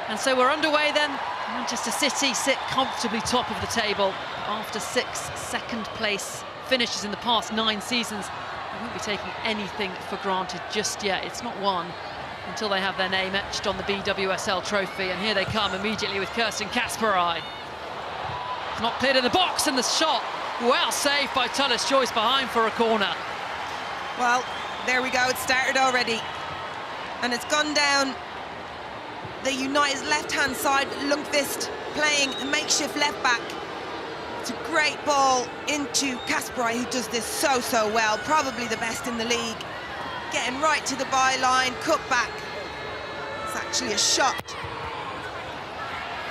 And so we're underway then. Manchester City sit comfortably top of the table after 6 second-place finishes in the past 9 seasons. They won't be taking anything for granted just yet. It's not one until they have their name etched on the BWSL trophy. And here they come immediately with Casparij. Not cleared in the box, and the shot, well saved by Tullis Joyce behind for a corner. Well, there we go, it started already. And it's gone down the United's left-hand side, Lundqvist playing a makeshift left-back. It's a great ball into Casparij, who does this so well, probably the best in the league. Getting right to the byline, cut back. It's actually a shot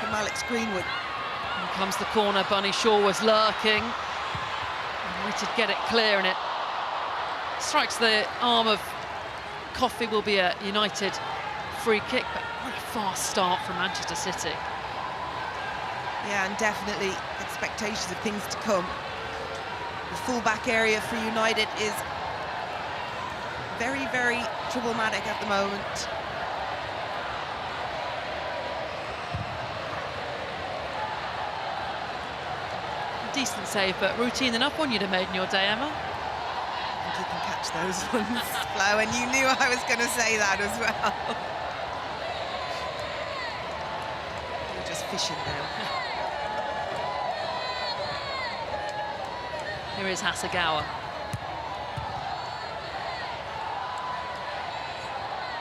from Alex Greenwood. Here comes the corner. Bunny Shaw was lurking. United get it clear, and it strikes the arm of Coffey. Will be a United free kick, but what a fast start from Manchester City. Yeah, and definitely expectations of things to come. The full-back area for United is very problematic at the moment. A decent save, but routine enough one you'd have made in your day, Emma. I think you can catch those ones, Flo, and you knew I was going to say that as well. You're just fishing now. Here is Hasegawa.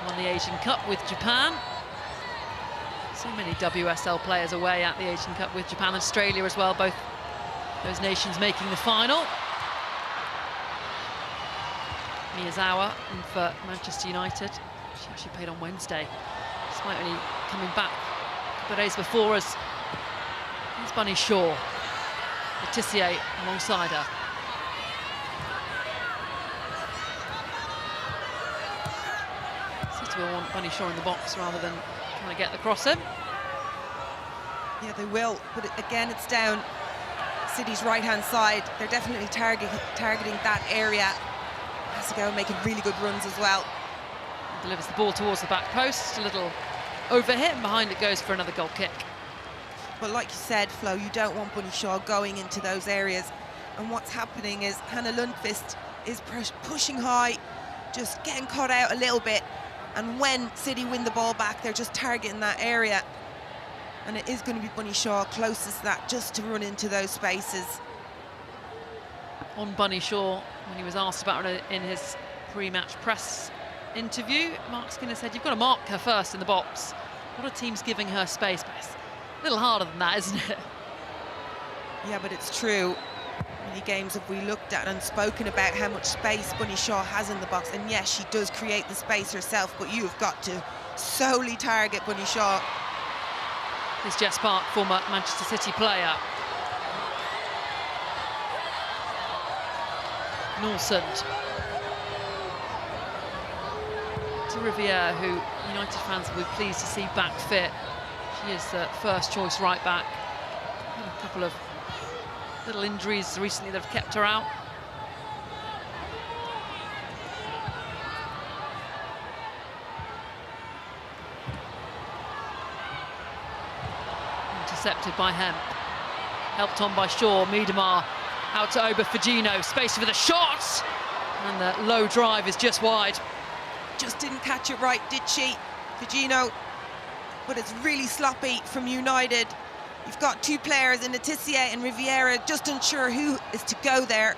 Won the Asian Cup with Japan. So many WSL players away at the Asian Cup with Japan, Australia as well, both those nations making the final. Miyazawa in for Manchester United. She actually played on Wednesday, despite only coming back a couple of days before as Bunny Shaw. Letitia alongside her. City will want Bunny Shaw in the box rather than trying to get the cross in. Yeah, they will, but again, it's down City's right-hand side. They're definitely targeting that area. Hasegawa making really good runs as well. Delivers the ball towards the back post, a little overhit, and behind it goes for another goal kick. But like you said, Flo, you don't want Bunny Shaw going into those areas. And what's happening is Hannah Lundqvist is pushing high, just getting caught out a little bit. And when City win the ball back, they're just targeting that area. And it is going to be Bunny Shaw closest to that, just to run into those spaces. On Bunny Shaw, when he was asked about it in his pre-match press interview, Mark Skinner said, you've got to mark her first in the box. A lot of teams giving her space, but it's a little harder than that, isn't it? Yeah, but it's true. Many games have we looked at and spoken about how much space Bunny Shaw has in the box, and yes, she does create the space herself, but you've got to solely target Bunny Shaw. Is Jess Park, former Manchester City player. Norsund. To Riviere, who United fans will be pleased to see back fit. She is the first choice right back. Had a couple of little injuries recently that have kept her out. Intercepted by Hemp. Helped on by Shaw. Miedema out to Ober-Fagino. Space for the shot! And the low drive is just wide. Just didn't catch it right, did she? Fagino. But it's really sloppy from United. You've got two players in Letitia and Riviera, just unsure who is to go there.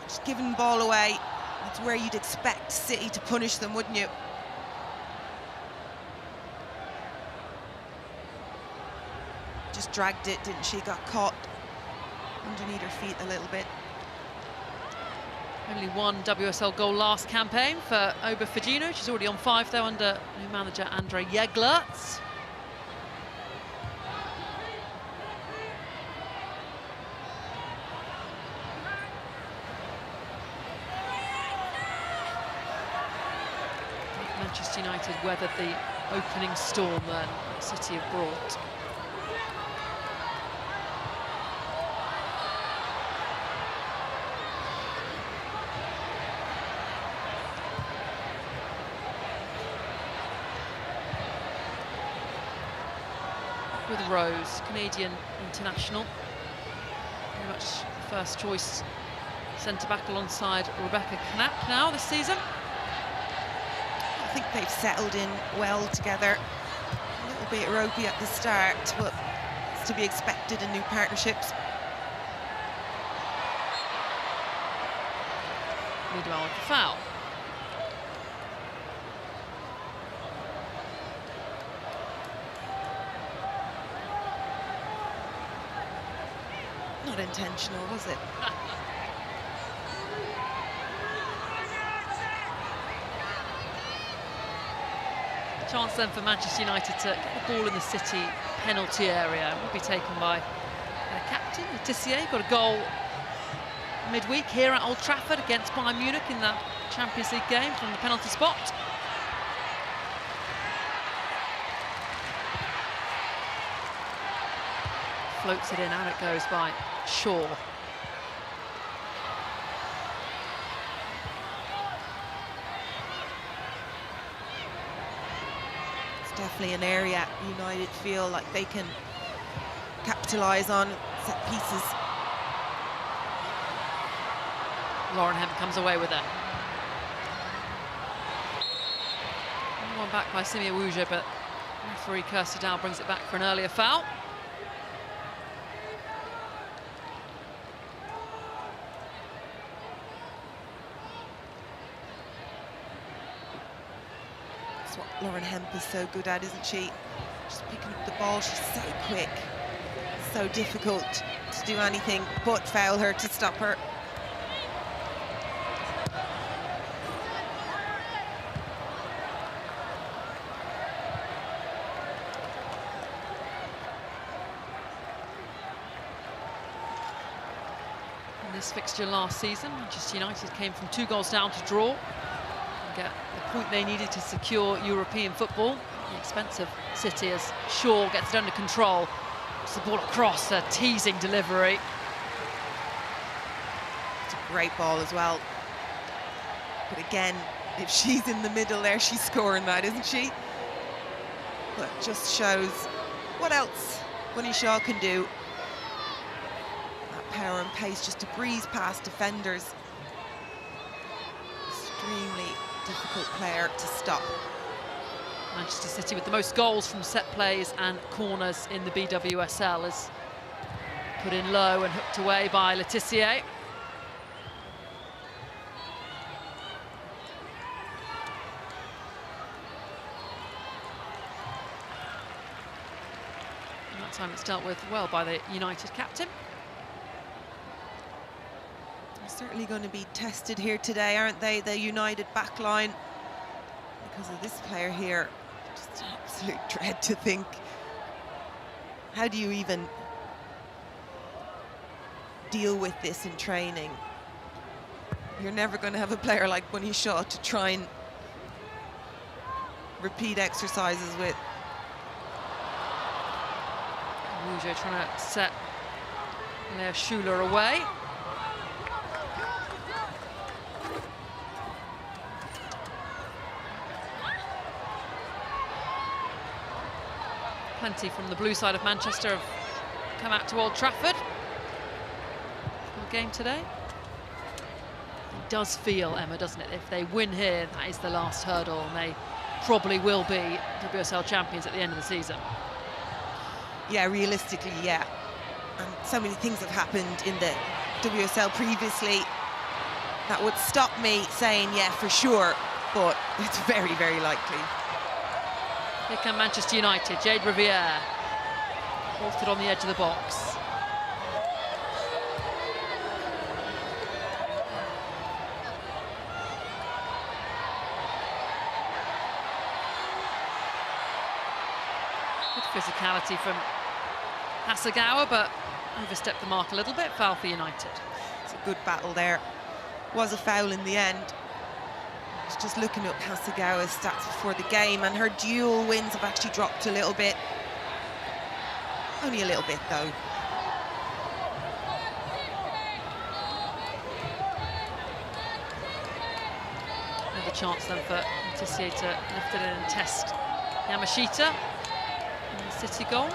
Just giving the ball away. That's where you'd expect City to punish them, wouldn't you? Just dragged it, didn't she? Got caught underneath her feet a little bit. Only one WSL goal last campaign for Ober-Fagino. She's already on 5 though under new manager Andre Jeglerts. Manchester United weathered the opening storm then City have brought. with Rose, Canadian international. Very much first choice centre-back alongside Rebecca Knapp now this season. I think they've settled in well together. A little bit ropey at the start, but it's to be expected in new partnerships. Miedema with the foul. Not intentional, was it? Chance then for Manchester United to get the ball in the City penalty area. It will be taken by their captain, Letitia. Got a goal midweek here at Old Trafford against Bayern Munich in that Champions League game from the penalty spot. Floats it in, and it goes by Shaw. Definitely an area United feel like they can capitalise on, set pieces. Lauren Hemp comes away with it. One back by Simia Wuja, but referee Kirsty Dow brings it back for an earlier foul. Lauren Hemp is so good at, isn't she? Just picking up the ball, she's so quick. So difficult to do anything but foul her to stop her. In this fixture last season, Manchester United came from 2 goals down to draw. Get the point they needed to secure European football. The expense of City as Shaw gets it under control. It's the ball across, a teasing delivery. It's a great ball as well. But again, if she's in the middle there, she's scoring that, isn't she? But it just shows what else Bunny Shaw can do. That power and pace just to breeze past defenders. Extremely difficult player to stop. Manchester City with the most goals from set plays and corners in the BWSL is put in low and hooked away by Letitia. And that time it's dealt with well by the United captain. Certainly going to be tested here today, aren't they, the United backline, because of this player here. Just absolute dread to think, how do you even deal with this in training? You're never going to have a player like Bunny Shaw to try and repeat exercises with. Wuja trying to set Lea Schuler away. Plenty from the blue side of Manchester have come out to Old Trafford for the game today. It does feel, Emma, doesn't it? If they win here, that is the last hurdle, and they probably will be WSL champions at the end of the season. Yeah, realistically, yeah. And so many things have happened in the WSL previously that would stop me saying, yeah, for sure, but it's very, very likely. Here come Manchester United, Jade Riviere, halted on the edge of the box. Good physicality from Hasegawa, but overstepped the mark a little bit, foul for United. It's a good battle there. Was a foul in the end. I was just looking up Hasegawa's stats before the game, and her dual wins have actually dropped a little bit. Only a little bit, though. Another chance then for Letitia to lift it in and test Yamashita in the City goal.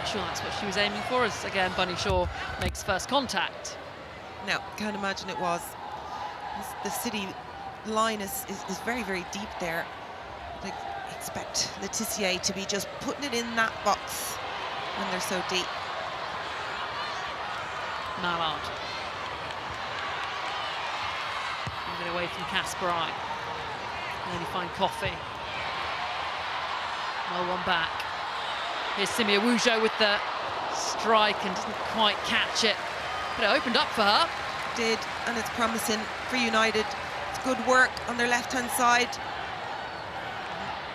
sure that's what she was aiming for, as again Bunny Shaw makes first contact. No, can't imagine it was. The City line is very, very deep there. I expect Letitia to be just putting it in that box when they're so deep. Mallard. Get away from Casparij. Only find Coffey. Well, one back. Here's Simia Wujo with the strike and doesn't quite catch it. But it opened up for her. Did, and it's promising for United. It's good work on their left-hand side.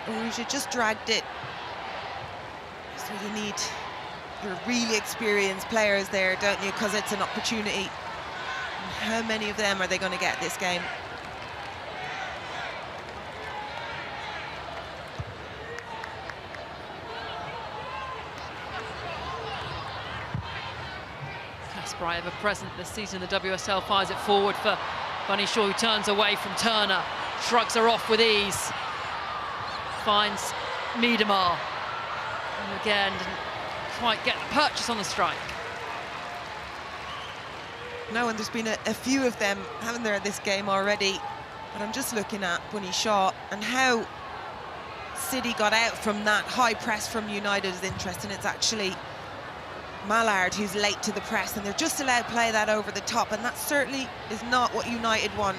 Wujo just dragged it. So you need your really experienced players there, don't you? Because it's an opportunity. How many of them are they going to get this game? Casparij ever present this season. The WSL fires it forward for Bunny Shaw, who turns away from Turner, shrugs her off with ease, finds Miedema, and again didn't quite get the purchase on the strike. No, and there's been a few of them, haven't there, this game already? But I'm just looking at Bunny Shaw and how City got out from that high press from United is interesting. It's actually Mallard who's late to the press, and they're just allowed to play that over the top, and that certainly is not what United want,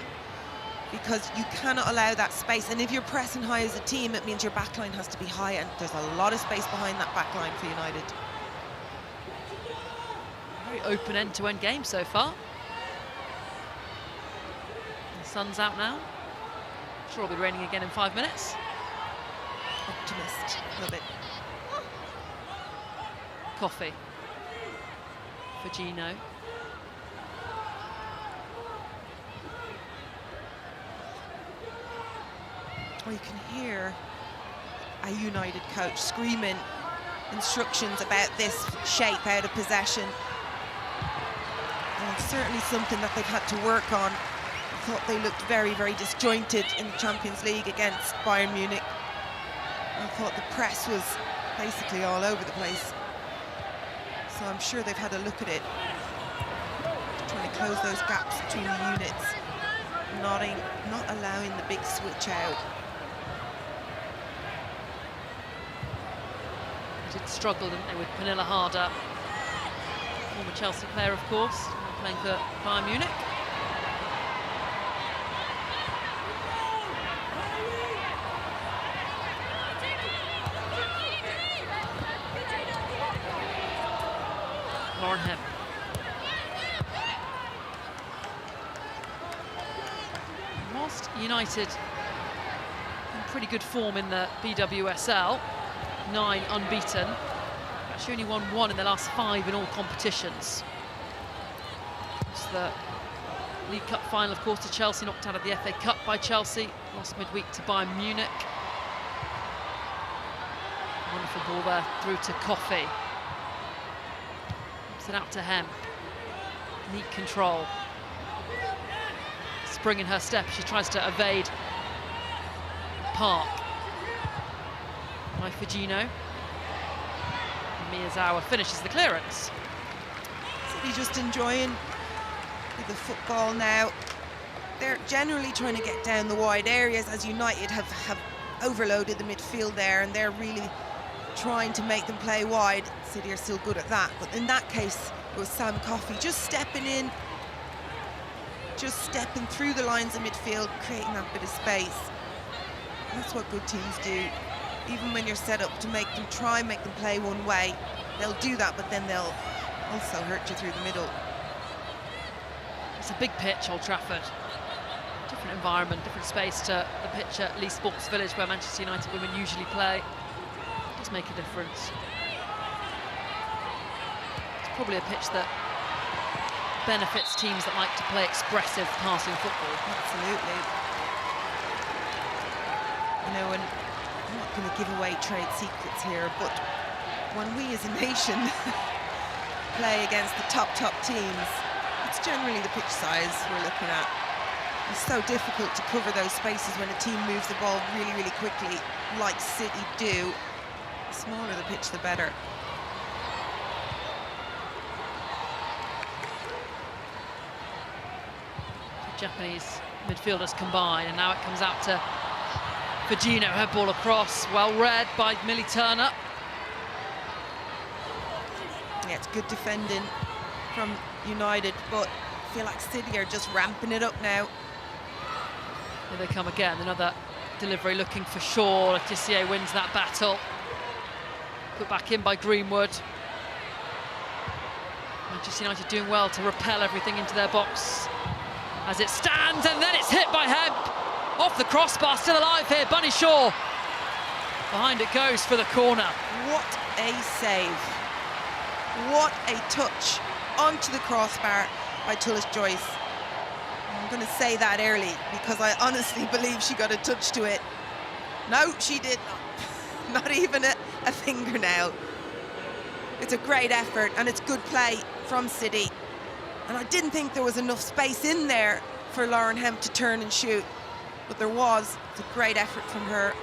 because you cannot allow that space. And if you're pressing high as a team, it means your backline has to be high, and there's a lot of space behind that backline for United. Very open end-to-end game so far. The sun's out now. Sure it'll be raining again in 5 minutes. Optimist, a little bit. Coffey for Gino. Well, you can hear a United coach screaming instructions about this shape out of possession. And it's certainly something that they've had to work on. I thought they looked very, very disjointed in the Champions League against Bayern Munich. I thought the press was basically all over the place. So I'm sure they've had a look at it, trying to close those gaps between the units, not allowing the big switch out. They did struggle, didn't they, with Pernilla Harder, former Chelsea player, of course, playing for Bayern Munich. Him. Whilst United in pretty good form in the BWSL, 9 unbeaten, actually only won 1 in the last 5 in all competitions. It's the League Cup final, of course, to Chelsea, knocked out of the FA Cup by Chelsea, lost midweek to Bayern Munich. Wonderful ball there through to Coffey. It out to Hem. Neat control. Spring in her step. She tries to evade Park. By Fujino. Miyazawa finishes the clearance. City just enjoying the football now. They're generally trying to get down the wide areas, as United have overloaded the midfield there, and they're really trying to make them play wide. City are still good at that, but in that case it was Sam Coffey just stepping in, just stepping through the lines of midfield, creating that bit of space. And that's what good teams do. Even when you're set up to make them play one way, they'll do that, but then they'll also hurt you through the middle. It's a big pitch, Old Trafford. Different environment, different space to the pitch at Leigh Sports Village, where Manchester United women usually play. Make a difference. It's probably a pitch that benefits teams that like to play expressive passing football. Absolutely. You know, and I'm not going to give away trade secrets here, but when we as a nation play against the top teams, it's generally the pitch size we're looking at. It's so difficult to cover those spaces when a team moves the ball really, really quickly, like City do. The smaller the pitch, the better. Japanese midfielders combine, and now it comes out to Fujino, her ball across, well read by Millie Turner. Yeah, it's good defending from United, but I feel like City are just ramping it up now. Here they come again, another delivery looking for Shaw. Letitia wins that battle. Put back in by Greenwood. Manchester United doing well to repel everything into their box as it stands, and then it's hit by Hemp. Off the crossbar, still alive here, Bunny Shaw. Behind it goes for the corner. What a save. What a touch onto the crossbar by Tullis Joyce. I'm going to say that early because I honestly believe she got a touch to it. No, she did not. Not even a fingernail. It's a great effort and it's good play from City. And I didn't think there was enough space in there for Lauren Hemp to turn and shoot, but there was. It's a great effort from her.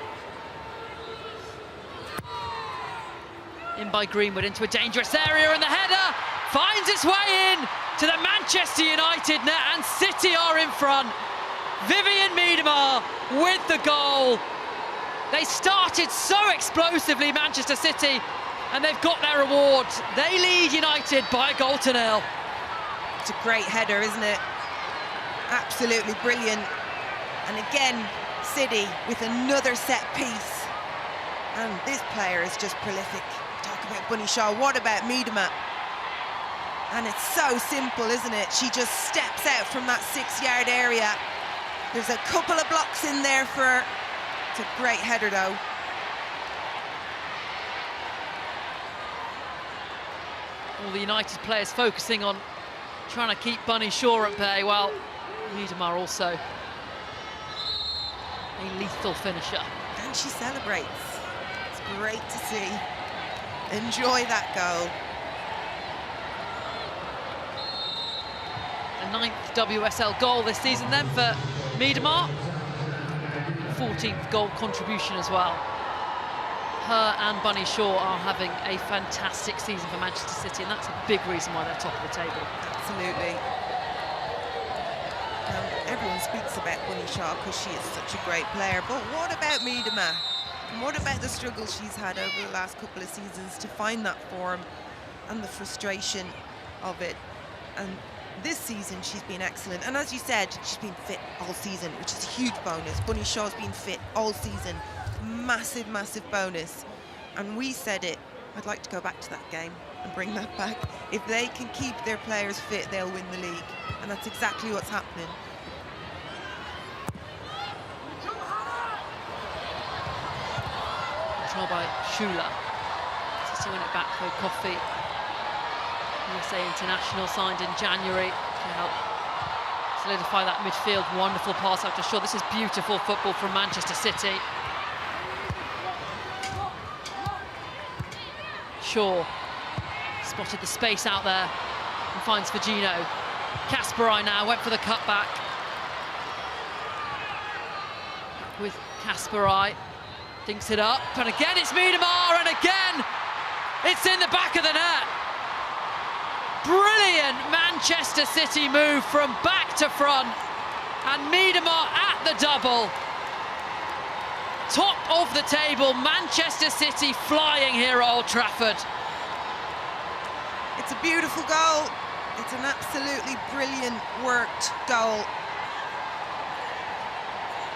In by Greenwood into a dangerous area, and the header finds its way in to the Manchester United net, and City are in front. Vivian Miedema with the goal. They started so explosively, Manchester City, and they've got their reward. They lead United by 1-0. It's a great header, isn't it? Absolutely brilliant. And again, City with another set piece. And this player is just prolific. Talk about Bunny Shaw, what about Miedema? And it's so simple, isn't it? She just steps out from that 6-yard area. There's a couple of blocks in there for her. It's a great header, though. All the United players focusing on trying to keep Bunny Shaw at bay. Well, Miedema also a lethal finisher. And she celebrates. It's great to see. Enjoy that goal. A 9th WSL goal this season then for Miedema. 14th goal contribution as well. Her and Bunny Shaw are having a fantastic season for Manchester City, and that's a big reason why they're top of the table. Absolutely. Everyone speaks about Bunny Shaw because she is such a great player, but what about Miedema? And what about the struggles she's had over the last couple of seasons to find that form and the frustration of it? And this season she's been excellent, and as you said, she's been fit all season, which is a huge bonus. Bunny Shaw's been fit all season. Massive, massive bonus. And we said it, I'd like to go back to that game and bring that back. If they can keep their players fit, they'll win the league, and that's exactly what's happening. Control by Shula. City win it back for Coffey. USA international signed in January to help solidify that midfield. Wonderful pass out to Shaw. This is beautiful football from Manchester City. Shaw spotted the space out there and finds Fujino. Casparij now went for the cutback. With Casparij, dinks it up, and again it's Miedema, and again it's in the back of the net. Brilliant Manchester City move from back to front, and Miedema at the double. Top of the table, Manchester City flying here at Old Trafford. It's a beautiful goal. It's an absolutely brilliant worked goal.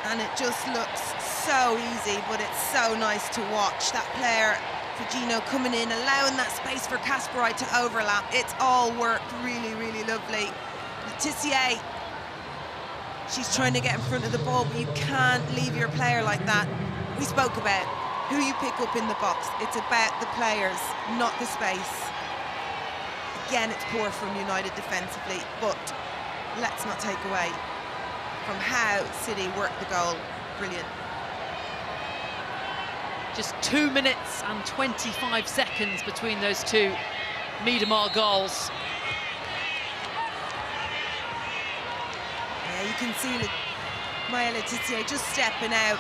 And it just looks so easy, but it's so nice to watch. That player, Fujino, coming in, allowing that space for Casparij to overlap. It's all worked really, really lovely. Letitia, she's trying to get in front of the ball, but you can't leave your player like that. We spoke about who you pick up in the box. It's about the players, not the space. Again, it's poor from United defensively, but let's not take away from how City worked the goal. Brilliant. Just 2 minutes and 25 seconds between those two Miedema goals. Yeah, you can see Maya Letitia just stepping out.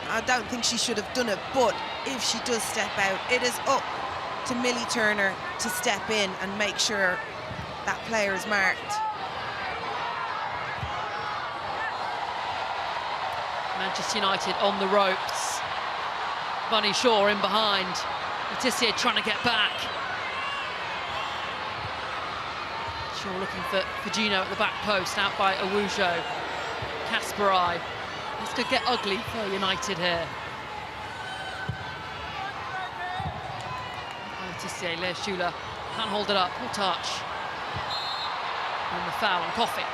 I don't think she should have done it, but if she does step out, it is up to Millie Turner to step in and make sure that player is marked. Manchester United on the ropes. Bunny Shaw in behind. Letitia trying to get back. Shaw looking for Gino at the back post, out by Awujo. Casparij. This could get ugly for United here. Letitia, Lea Schuler can't hold it up, no touch. And the foul on Coffey.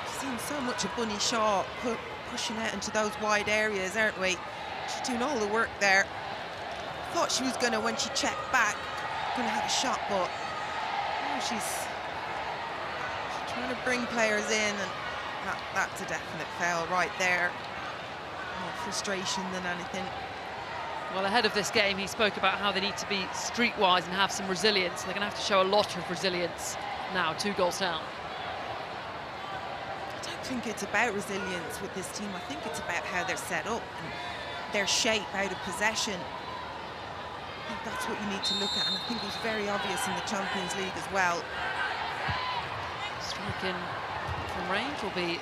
Seen so much of Bunny Shaw pushing out into those wide areas, aren't we? She's doing all the work there. Thought she was gonna, when she checked back, gonna have a shot, but oh, she's trying to bring players in, and that's a definite foul right there. More frustration than anything. Well, ahead of this game, he spoke about how they need to be streetwise and have some resilience. They're going to have to show a lot of resilience now, 2 goals down. I don't think it's about resilience with this team. I think it's about how they're set up and their shape out of possession. I think that's what you need to look at, and I think it was very obvious in the Champions League as well. Striking from range will be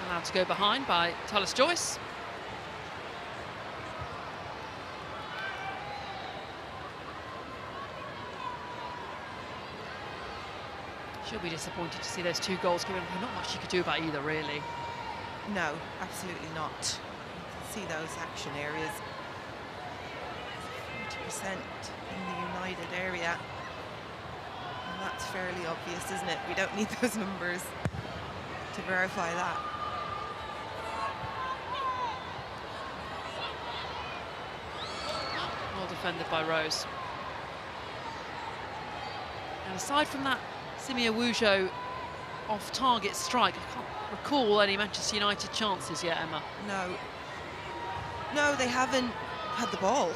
allowed to go behind by Tullis Joyce. She'll be disappointed to see those 2 goals given. Not much she could do about either, really. No, absolutely not. You can see those action areas. 40% in the United area. And that's fairly obvious, isn't it? We don't need those numbers to verify that. Well defended by Rose. And aside from that Simi Awujo off-target strike, I can't recall any Manchester United chances yet, Emma. No, they haven't had the ball,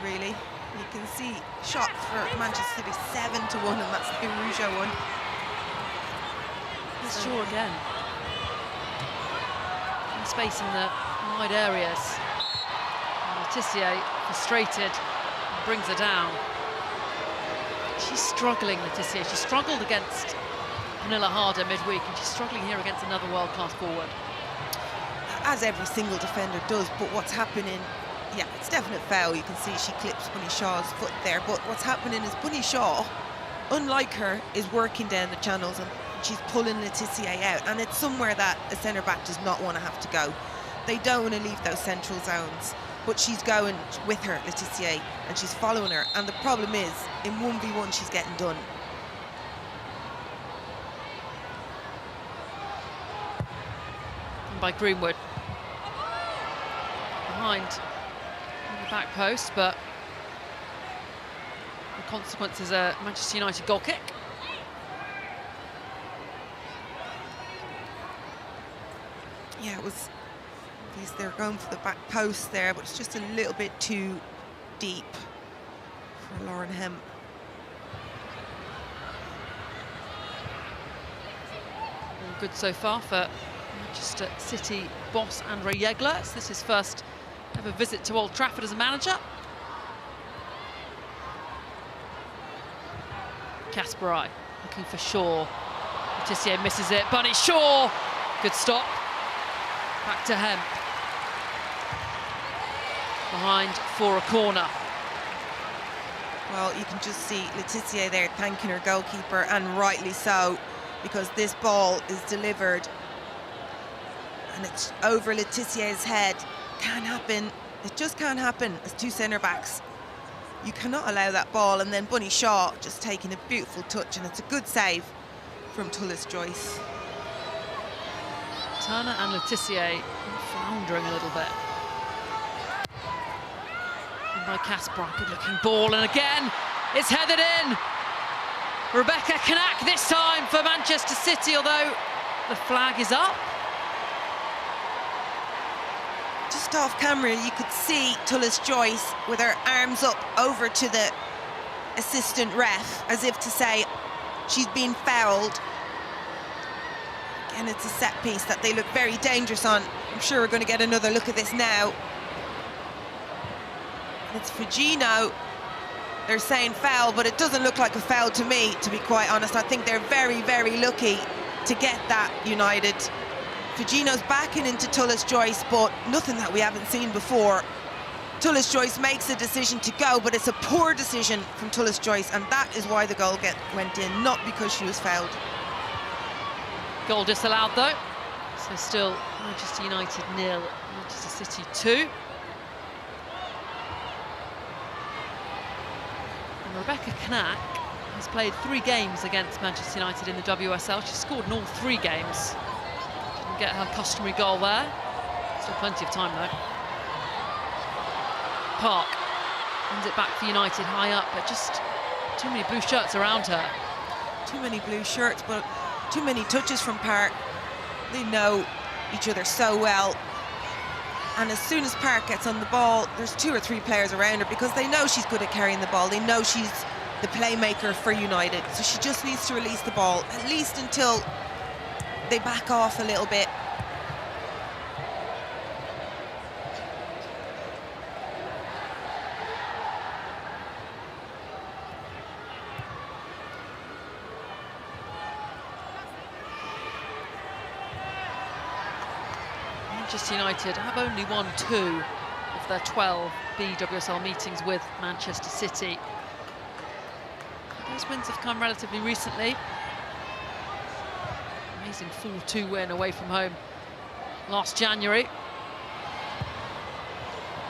really. You can see shot for Manchester City 7-1, and that's the Awujo one. It's Shaw again. And space in the wide areas. And Letitia, frustrated, brings her down. She's struggling, Letitia. She struggled against Pernilla Harder midweek, and she's struggling here against another world-class forward. As every single defender does, but what's happening, yeah, it's definite foul. You can see she clips Bunny Shaw's foot there, but what's happening is Bunny Shaw, unlike her, is working down the channels, and she's pulling Letitia out, and it's somewhere that a centre-back does not want to have to go. They don't want to leave those central zones, but she's going with her, Letitia, and she's following her, and the problem is, in 1v1 she's getting done. And by Greenwood. Behind the back post, but the consequence is a Manchester United goal kick. Yeah, it was, they're going for the back post there, but it's just a little bit too deep for Lauren Hemp. All good so far for Manchester City boss Andre Yegler. This is his first ever visit to Old Trafford as a manager. Casparij looking for Shaw. Letitia misses it. Bunny Shaw, good stop. Back to Hemp. Behind for a corner. Well, you can just see Letitia there thanking her goalkeeper, and rightly so, because this ball is delivered and it's over Letitia's head. Can't happen. It just can't happen as 2 centre-backs. You cannot allow that ball, and then Bunny Shaw just taking a beautiful touch, and it's a good save from Tullis Joyce. Turner and Letitia floundering a little bit. And by Casparij, good looking ball, and again it's headed in. Rebecca Kanak this time for Manchester City, although the flag is up. Just off camera you could see Tullis Joyce with her arms up over to the assistant ref, as if to say she's been fouled. And it's a set piece that they look very dangerous on. I'm sure we're going to get another look at this now. And it's for Gino. They're saying foul, but it doesn't look like a foul to me, to be quite honest. I think they're very, very lucky to get that United. Fujino's backing into Tullis-Joyce, but nothing that we haven't seen before. Tullis-Joyce makes a decision to go, but it's a poor decision from Tullis-Joyce, and that is why the goal went in, not because she was fouled. Goal disallowed though, so still Manchester United 0, Manchester City 2. And Rebecca Knack has played 3 games against Manchester United in the WSL. She's scored in all 3 games. Didn't get her customary goal there. Still plenty of time though. Park hands it back for United high up, but just too many blue shirts around her. Too many blue shirts, but too many touches from Park. They know each other so well. And as soon as Park gets on the ball, there's 2 or 3 players around her because they know she's good at carrying the ball. They know she's the playmaker for United. So she just needs to release the ball, at least until they back off a little bit. Manchester United have only won 2 of their 12 BWSL meetings with Manchester City. Those wins have come relatively recently. Amazing 4-2 win away from home last January.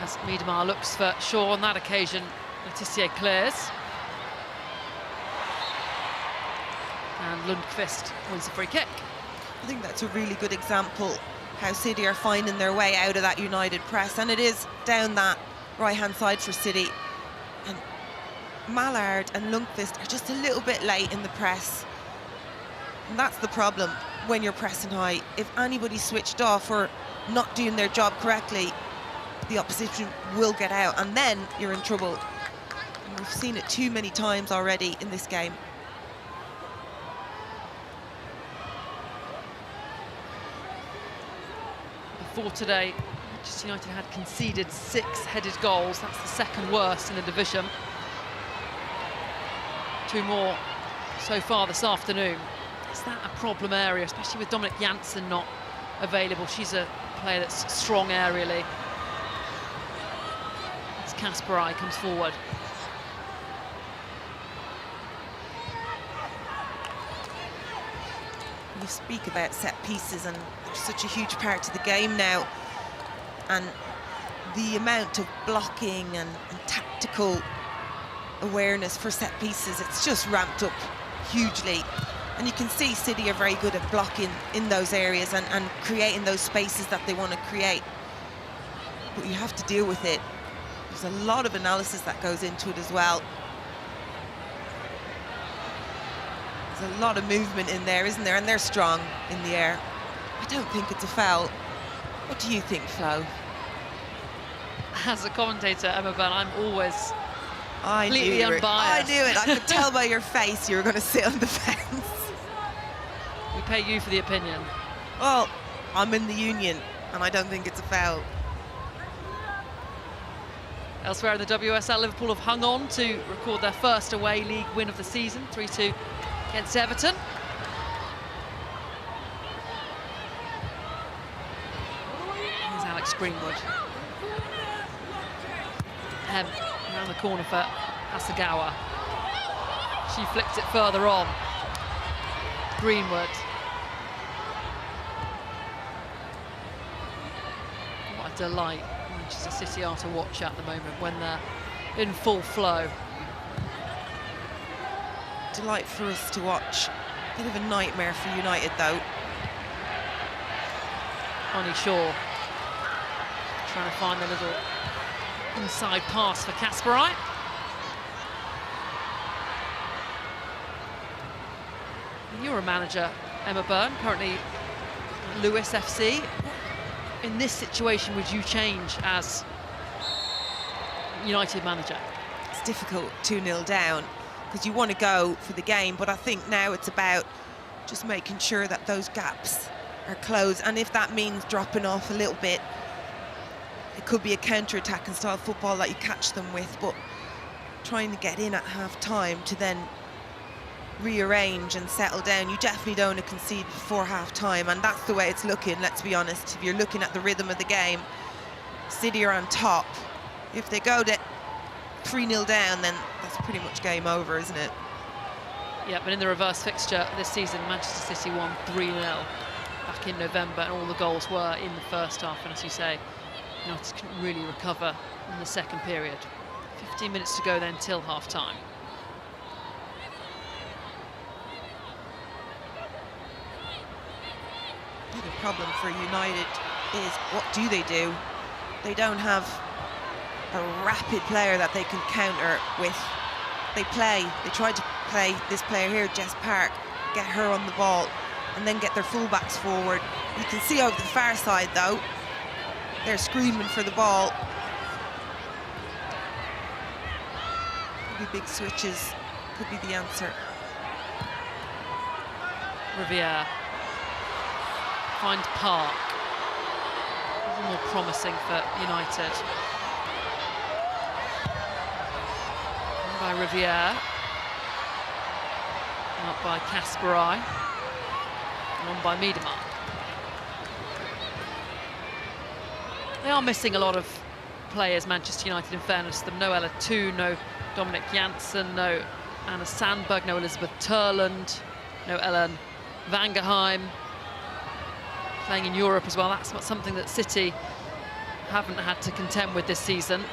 As Miedema looks for Shaw on that occasion, Letitia clears. And Lundqvist wins the free kick. I think that's a really good example how City are finding their way out of that United press, and it is down that right-hand side for City. And Mallard and Lundqvist are just a little bit late in the press. And that's the problem when you're pressing high. If anybody's switched off or not doing their job correctly, the opposition will get out, and then you're in trouble. And we've seen it too many times already in this game. Before today, Manchester United had conceded 6 headed goals. That's the 2nd worst in the division. 2 more so far this afternoon. Is that a problem area, especially with Dominic Janssen not available? She's a player that's strong aerially. As Casparij comes forward. You speak about set pieces, and they're such a huge part of the game now, and the amount of blocking and tactical awareness for set pieces, it's just ramped up hugely. And you can see City are very good at blocking in those areas and creating those spaces that they want to create, but you have to deal with it. There's a lot of analysis that goes into it as well. There's a lot of movement in there, isn't there? And they're strong in the air. I don't think it's a foul. What do you think, Flo? As a commentator, Emma Byrne, I'm always I completely unbiased. I knew it. I could tell by your face you were going to sit on the fence. We pay you for the opinion. Well, I'm in the union, and I don't think it's a foul. Elsewhere in the WSL, Liverpool have hung on to record their first away league win of the season, 3-2 against Everton. Here's Alex Greenwood. Around the corner for Asagawa. She flicked it further on. Greenwood. What a delight Manchester City are to watch at the moment when they're in full flow. Delight for us to watch. Bit of a nightmare for United, though. Bonnie Shaw trying to find a little inside pass for Casparij. You're a manager, Emma Byrne, currently Lewis FC. In this situation, would you change as United manager? It's difficult 2-0 down because you want to go for the game, but I think now it's about just making sure that those gaps are closed, and if that means dropping off a little bit, it could be a counter-attacking style football that you catch them with, but trying to get in at half-time to then rearrange and settle down. You definitely don't want to concede before half-time, and that's the way it's looking, let's be honest. If you're looking at the rhythm of the game, City are on top. If they go to 3-0 down, then that's pretty much game over, isn't it? Yeah, but in the reverse fixture this season, Manchester City won 3-0 back in November, and all the goals were in the first half. And as you say, United couldn't really recover in the second period. 15 minutes to go then till half-time. The problem for United is, what do? They don't have a rapid player that they can counter with. They tried to play this player here, Jess Park, get her on the ball and then get their fullbacks forward. You can see over the far side though, they're screaming for the ball. Maybe big switches could be the answer. Riviere find Park. A little more promising for United. And by Riviere. Out by Casparij. And on by Miedema. They are missing a lot of players, Manchester United, in fairness to them. No Ella Tu, no Dominic Janssen, no Anna Sandberg, no Elizabeth Turland, no Ellen Vangerheim. Playing in Europe as well, that's not something that City haven't had to contend with this season,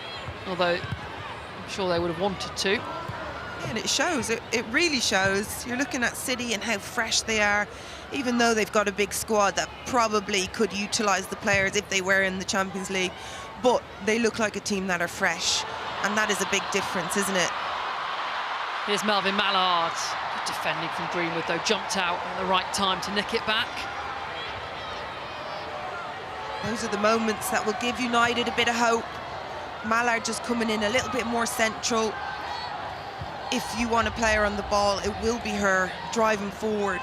although I'm sure they would have wanted to. Yeah, and it shows, it really shows. You're looking at City and how fresh they are, even though they've got a big squad that probably could utilise the players if they were in the Champions League, but they look like a team that are fresh, and that is a big difference, isn't it? Here's Melvin Mallard, good defending from Greenwood though, jumped out at the right time to nick it back. Those are the moments that will give United a bit of hope. Mallard just coming in a little bit more central. If you want a player on the ball, it will be her driving forward.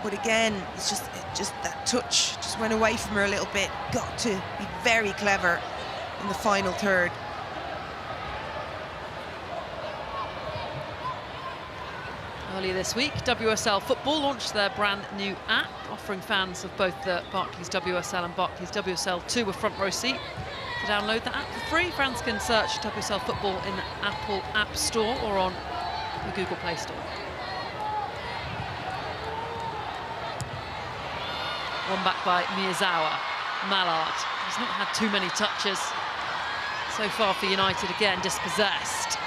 But again, it's just that touch just went away from her a little bit. Got to be very clever in the final third. Earlier this week, WSL Football launched their brand new app, offering fans of both the Barclays WSL and Barclays WSL 2 a front row seat. To download the app for free, fans can search WSL Football in the Apple App Store or on the Google Play Store. One back by Miyazawa. Mallard has not had too many touches so far for United, again dispossessed.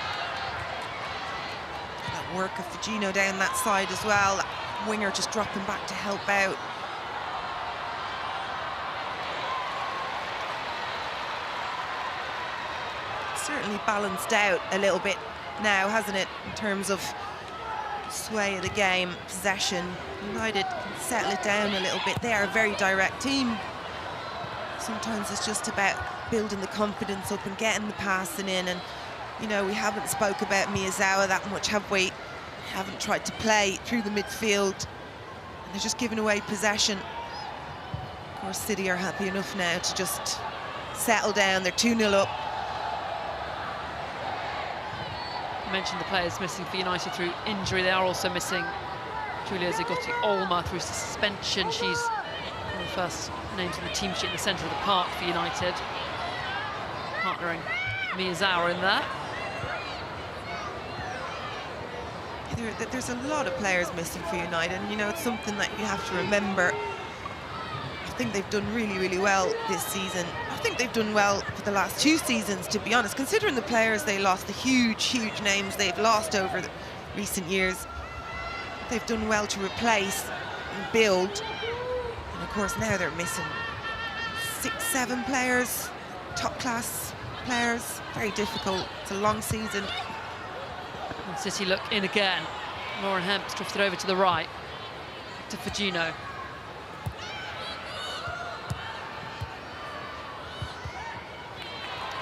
Work of Fugino down that side as well. That winger just dropping back to help out. Certainly balanced out a little bit now, hasn't it, in terms of sway of the game, possession. United can settle it down a little bit. They are a very direct team. Sometimes it's just about building the confidence up and getting the passing in, and you know, we haven't spoke about Miyazawa that much, have we? Haven't tried to play through the midfield. And they're just giving away possession. Of course, City are happy enough now to just settle down. They're 2-0 up. You mentioned the players missing for United through injury. They are also missing Julia Zigotti-Olma through suspension. She's one of the first names on the team sheet in the centre of the park for United. Partnering Miyazawa in there. There's a lot of players missing for United, and you know, it's something that you have to remember. I think they've done really, really well this season. I think they've done well for the last 2 seasons, to be honest, considering the players they lost, the huge names they've lost over the recent years. They've done well to replace and build, and of course now they're missing 6-7 players, top-class players. Very difficult. It's a long season. And City look in again. Lauren Hemp's drifted over to the right. To Fugino.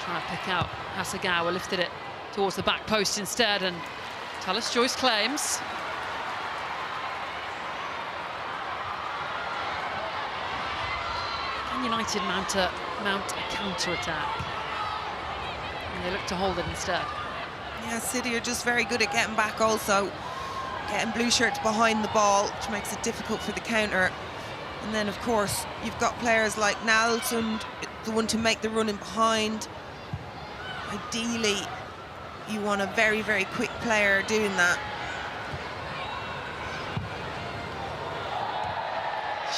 Trying to pick out Hasegawa, lifted it towards the back post instead, and Tallis Joyce claims. Can United mount a counter-attack? And they look to hold it instead. Yeah, City are just very good at getting back also. getting blue shirts behind the ball, which makes it difficult for the counter. And then, of course, you've got players like Nelson, the one to make the run in behind. Ideally, you want a very, very quick player doing that.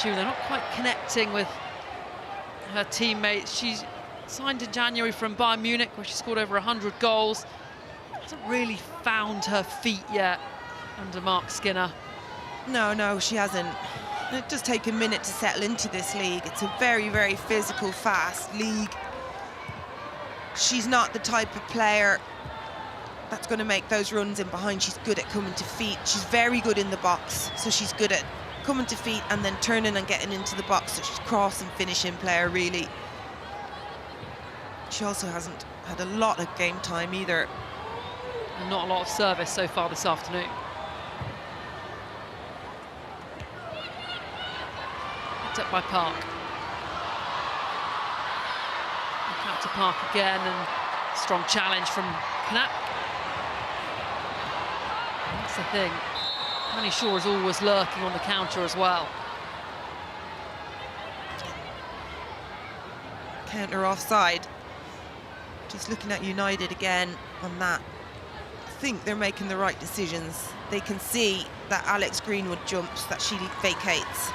They're not quite connecting with her teammates. She's signed in January from Bayern Munich, where she scored over 100 goals. Hasn't really found her feet yet under Mark Skinner. No, she hasn't. It does take a minute to settle into this league. It's a very, very physical, fast league. She's not the type of player that's going to make those runs in behind. She's good at coming to feet. She's very good in the box, so she's good at coming to feet and then turning and getting into the box. So she's cross and finishing player, really. She also hasn't had a lot of game time either. And not a lot of service so far this afternoon. Picked up by Park. Back out to Park again, and strong challenge from Knapp. That's the thing. Bunny Shaw is always lurking on the counter as well. Counter offside. Just looking at United again on that. I think they're making the right decisions. They can see that Alex Greenwood jumps, that she vacates.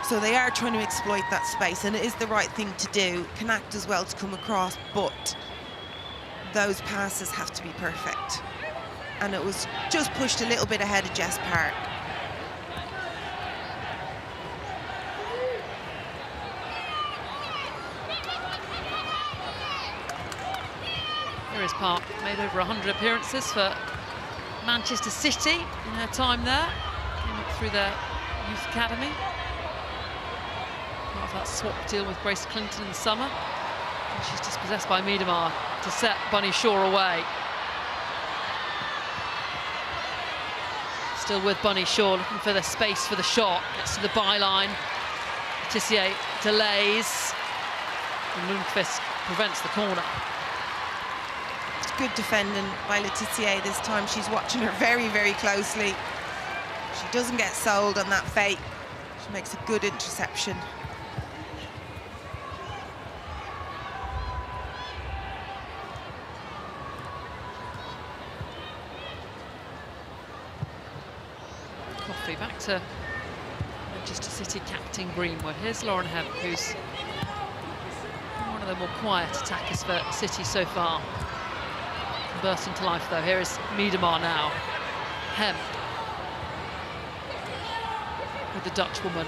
So they are trying to exploit that space, and it is the right thing to do. Can act as well to come across, but those passes have to be perfect. And it was just pushed a little bit ahead of Jess Park. There is Park, made over 100 appearances for Manchester City in her time there. Came up through their youth academy. Part of that swap deal with Grace Clinton in the summer. And she's dispossessed by Miedema to set Bunny Shaw away. Still with Bunny Shaw, looking for the space for the shot. Gets to the byline. Tissier delays. And Lundqvist prevents the corner. It's good defending by Letitia this time. She's watching her very, very closely. She doesn't get sold on that fake. She makes a good interception. Coffey back to Manchester City captain Greenwood. Here's Lauren Hemp, who's one of the more quiet attackers for City so far. Burst into life though. Here is Miedema now. Hemp with the Dutch woman.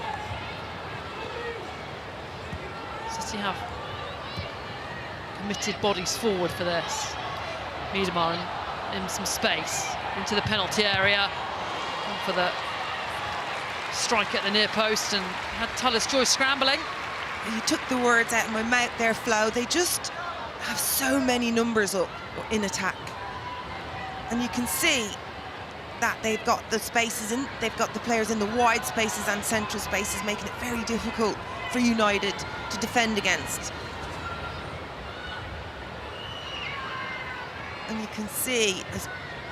City have committed bodies forward for this. Miedema in some space into the penalty area. For the strike at the near post, and had Tullis-Joy scrambling. You took the words out of my mouth there, Flo. They just have so many numbers up in attack. And you can see that they've got the spaces in, they've got the players in the wide spaces and central spaces, making it very difficult for United to defend against. And you can see,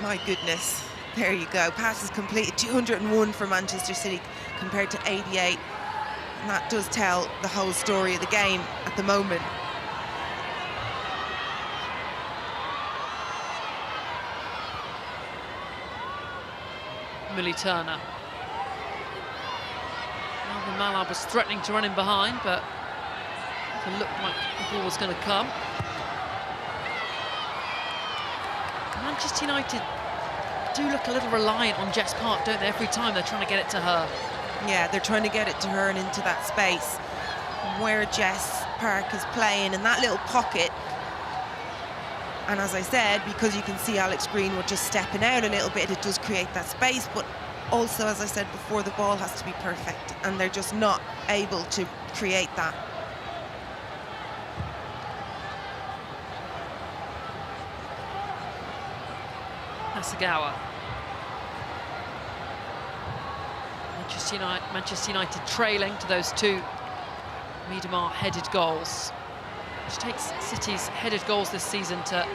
my goodness, there you go, passes completed, 201 for Manchester City compared to 88. And that does tell the whole story of the game at the moment. Millie Turner. Alvin Mallard was threatening to run in behind, but it looked like the ball was going to come. Manchester United do look a little reliant on Jess Park, don't they? Every time they're trying to get it to her. Yeah, they're trying to get it to her and into that space where Jess Park is playing in that little pocket. And as I said, because you can see Alex Greenwood just stepping out a little bit, it does create that space. But also, as I said before, the ball has to be perfect, and they're just not able to create that. Hasegawa. Manchester United trailing to those two Miedema headed goals, which takes City's headed goals this season to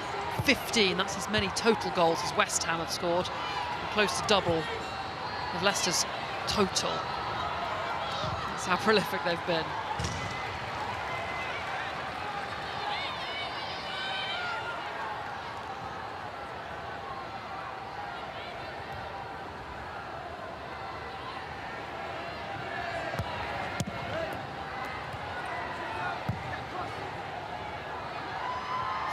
15. That's as many total goals as West Ham have scored, and close to double of Leicester's total. That's how prolific they've been.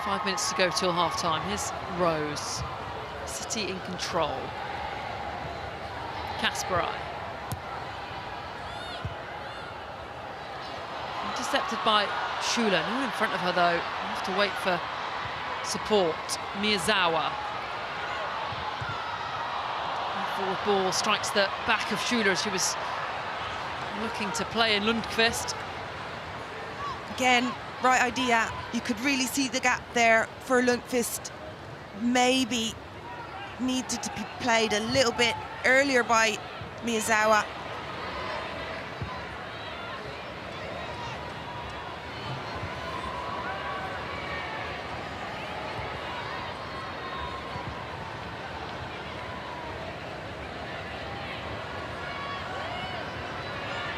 Five minutes to go till half-time. Here's Rose. City in control. Casparij. Intercepted by Shula. No one in front of her, though. You have to wait for support. Miedema. Forward ball strikes the back of Shula as she was looking to play in Lundqvist. Again, right idea. You could really see the gap there for Lundqvist. Maybe needed to be played a little bit earlier by Miedema.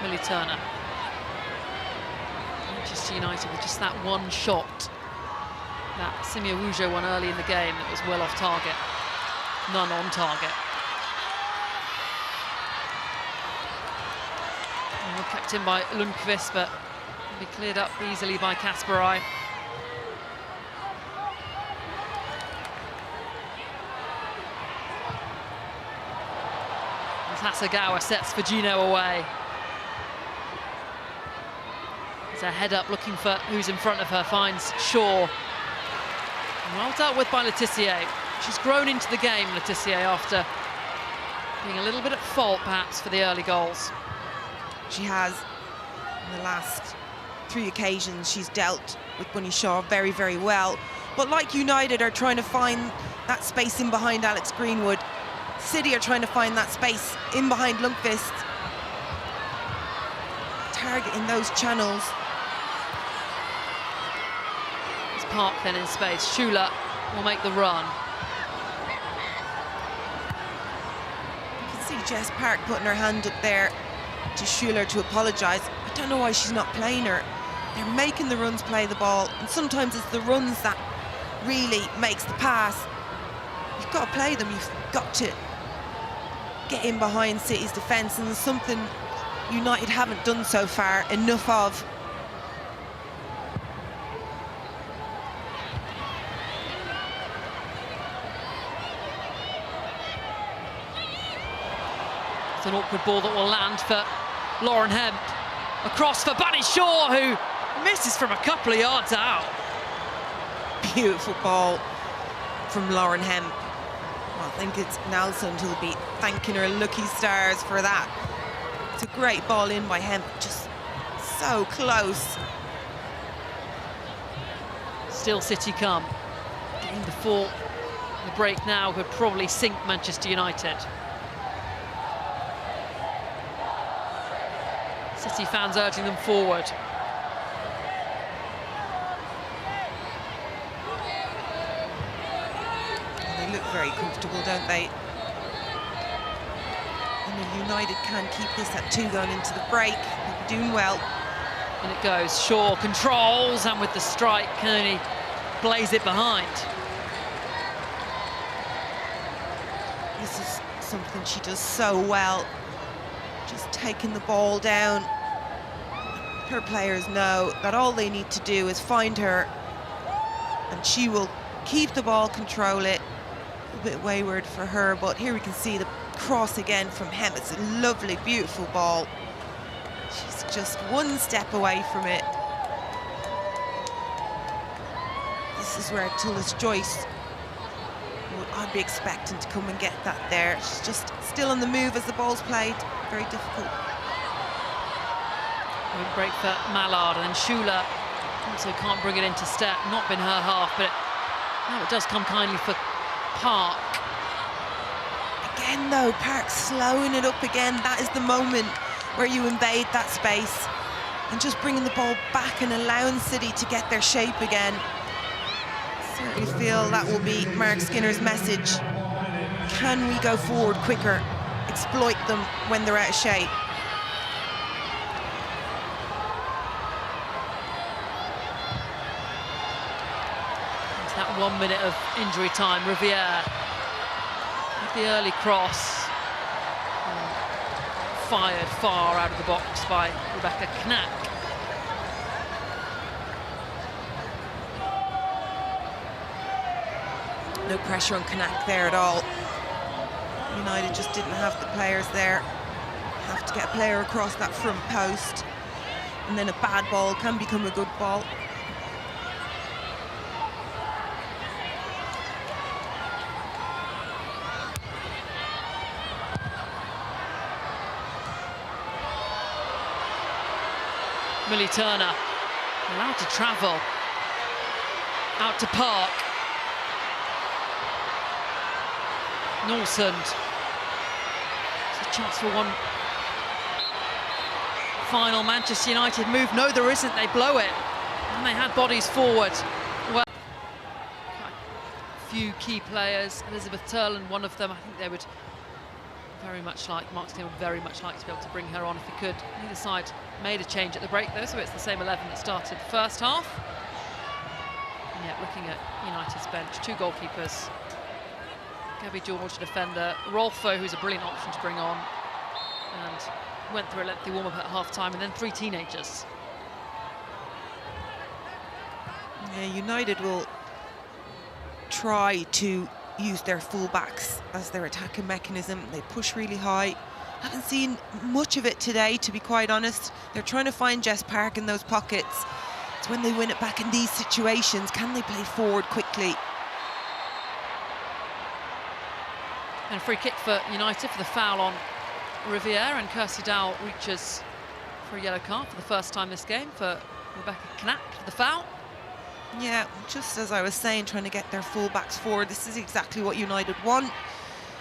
Millie Turner. Manchester United with just that one shot. That Simiawujo one early in the game that was well off target. None on target. And kept in by Lundqvist, but will be cleared up easily by Casparij. As Hasegawa sets Fujino away. It's a head up looking for who's in front of her, finds Shaw. Well dealt with by Le Tissier. She's grown into the game, Le Tissier, after being a little bit at fault, perhaps, for the early goals. She has, in the last 3 occasions, she's dealt with Bunny Shaw very, very well. But like United are trying to find that space in behind Alex Greenwood, City are trying to find that space in behind Lundqvist. Targeting those channels. Park then in space. Shula will make the run. You can see Jess Park putting her hand up there to Shula to apologise. I don't know why she's not playing her. They're making the runs play the ball, and sometimes it's the runs that really makes the pass. You've got to play them. You've got to get in behind City's defence, and there's something United haven't done so far enough of. An awkward ball that will land for Lauren Hemp. Across for Bunny Shaw, who misses from a couple of yards out. Beautiful ball from Lauren Hemp. Well, I think it's Nelson who'll be thanking her lucky stars for that. It's a great ball in by Hemp, just so close. Still City come. Getting before the break now could probably sink Manchester United. City fans urging them forward. They look very comfortable, don't they? And if United can keep this at 2 going into the break, they'll be doing well. And it goes. Shaw controls, and with the strike can only blaze it behind. This is something she does so well. Just taking the ball down. Her players know that all they need to do is find her, and she will keep the ball, control it. A bit wayward for her, but here we can see the cross again from Hemp. It's a lovely, beautiful ball. She's just one step away from it. This is where Tullis Joyce, I'd be expecting to come and get that there. She's just still on the move as the ball's played. Very difficult. Won't break for Mallard, and then Shula also can't bring it into step. Not been her half, but now it does come kindly for Park. Again though, Park slowing it up again. That is the moment where you invade that space and just bringing the ball back and allowing City to get their shape again. Certainly feel that will be Mark Skinner's message. Can we go forward quicker? exploit them when they're out of shape. It's that 1 minute of injury time. Rivière with the early cross. Fired far out of the box by Rebecca Knack. No pressure on Knack there at all. United just didn't have the players there. Have to get a player across that front post, and then a bad ball can become a good ball. Millie Turner allowed to travel out to Park. Nolsund. It's a chance for one final Manchester United move. No, there isn't. They blow it. And they had bodies forward. Well, a few key players. Elizabeth Turland, one of them. I think they would very much like, Mark Stein would very much like to be able to bring her on if he could. Neither side made a change at the break though, so it's the same 11 that started the first half. And yet, looking at United's bench, 2 goalkeepers. Gabby George, a defender. Rolfo, who's a brilliant option to bring on. And went through a lengthy warm-up at half-time, and then 3 teenagers. Yeah, United will try to use their fullbacks as their attacking mechanism. They push really high. Haven't seen much of it today, to be quite honest. They're trying to find Jess Park in those pockets. It's when they win it back in these situations. Can they play forward quickly? And a free kick for United for the foul on Rivière, and Kirsty Dowell reaches for a yellow card for the first time this game for Rebecca Knack for the foul. Yeah, just as I was saying, trying to get their fullbacks forward. This is exactly what United want,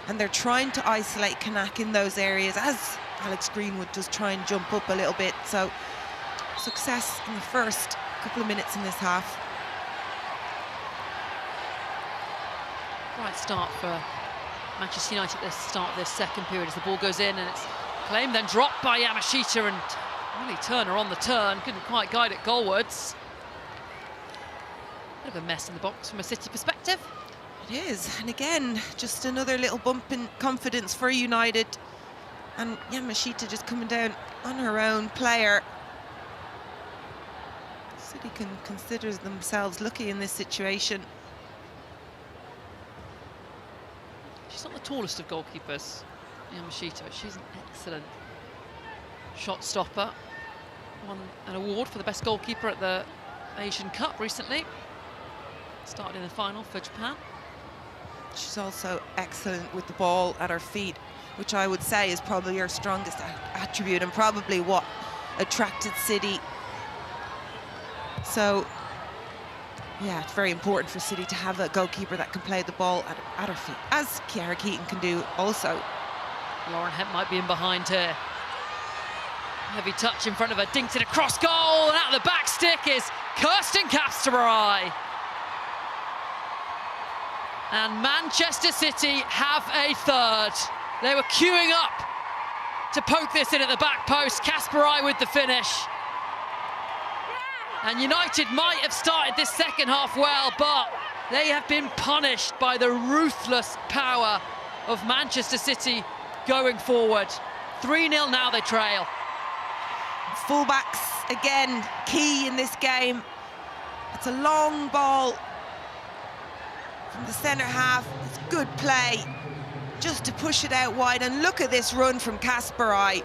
and they're trying to isolate Knack in those areas, as Alex Greenwood does try and jump up a little bit. So success in the first couple of minutes in this half. Right start for Manchester United at the start of this second period as the ball goes in, and it's claimed, then dropped by Yamashita, and really Turner on the turn, couldn't quite guide it goalwards. Bit of a mess in the box from a City perspective. It is, and again, just another little bump in confidence for United. And Yamashita just coming down on her own player. City can consider themselves lucky in this situation. She's not the tallest of goalkeepers, Yamashita, but she's an excellent shot stopper. Won an award for the best goalkeeper at the Asian Cup recently. Started in the final for Japan. She's also excellent with the ball at her feet, which I would say is probably her strongest attribute and probably what attracted City. So, yeah, it's very important for City to have a goalkeeper that can play the ball at her feet, as Kiara Keaton can do also. Lauren Hemp might be in behind her. Heavy touch in front of her, dinks it across goal, and out of the back stick is Kirsten Casparij. And Manchester City have a third. They were queuing up to poke this in at the back post. Casparij with the finish. And United might have started this second half well, but they have been punished by the ruthless power of Manchester City going forward. 3-0 now, they trail. Fullbacks, again, key in this game. It's a long ball from the centre half. It's good play just to push it out wide, and look at this run from Casparij.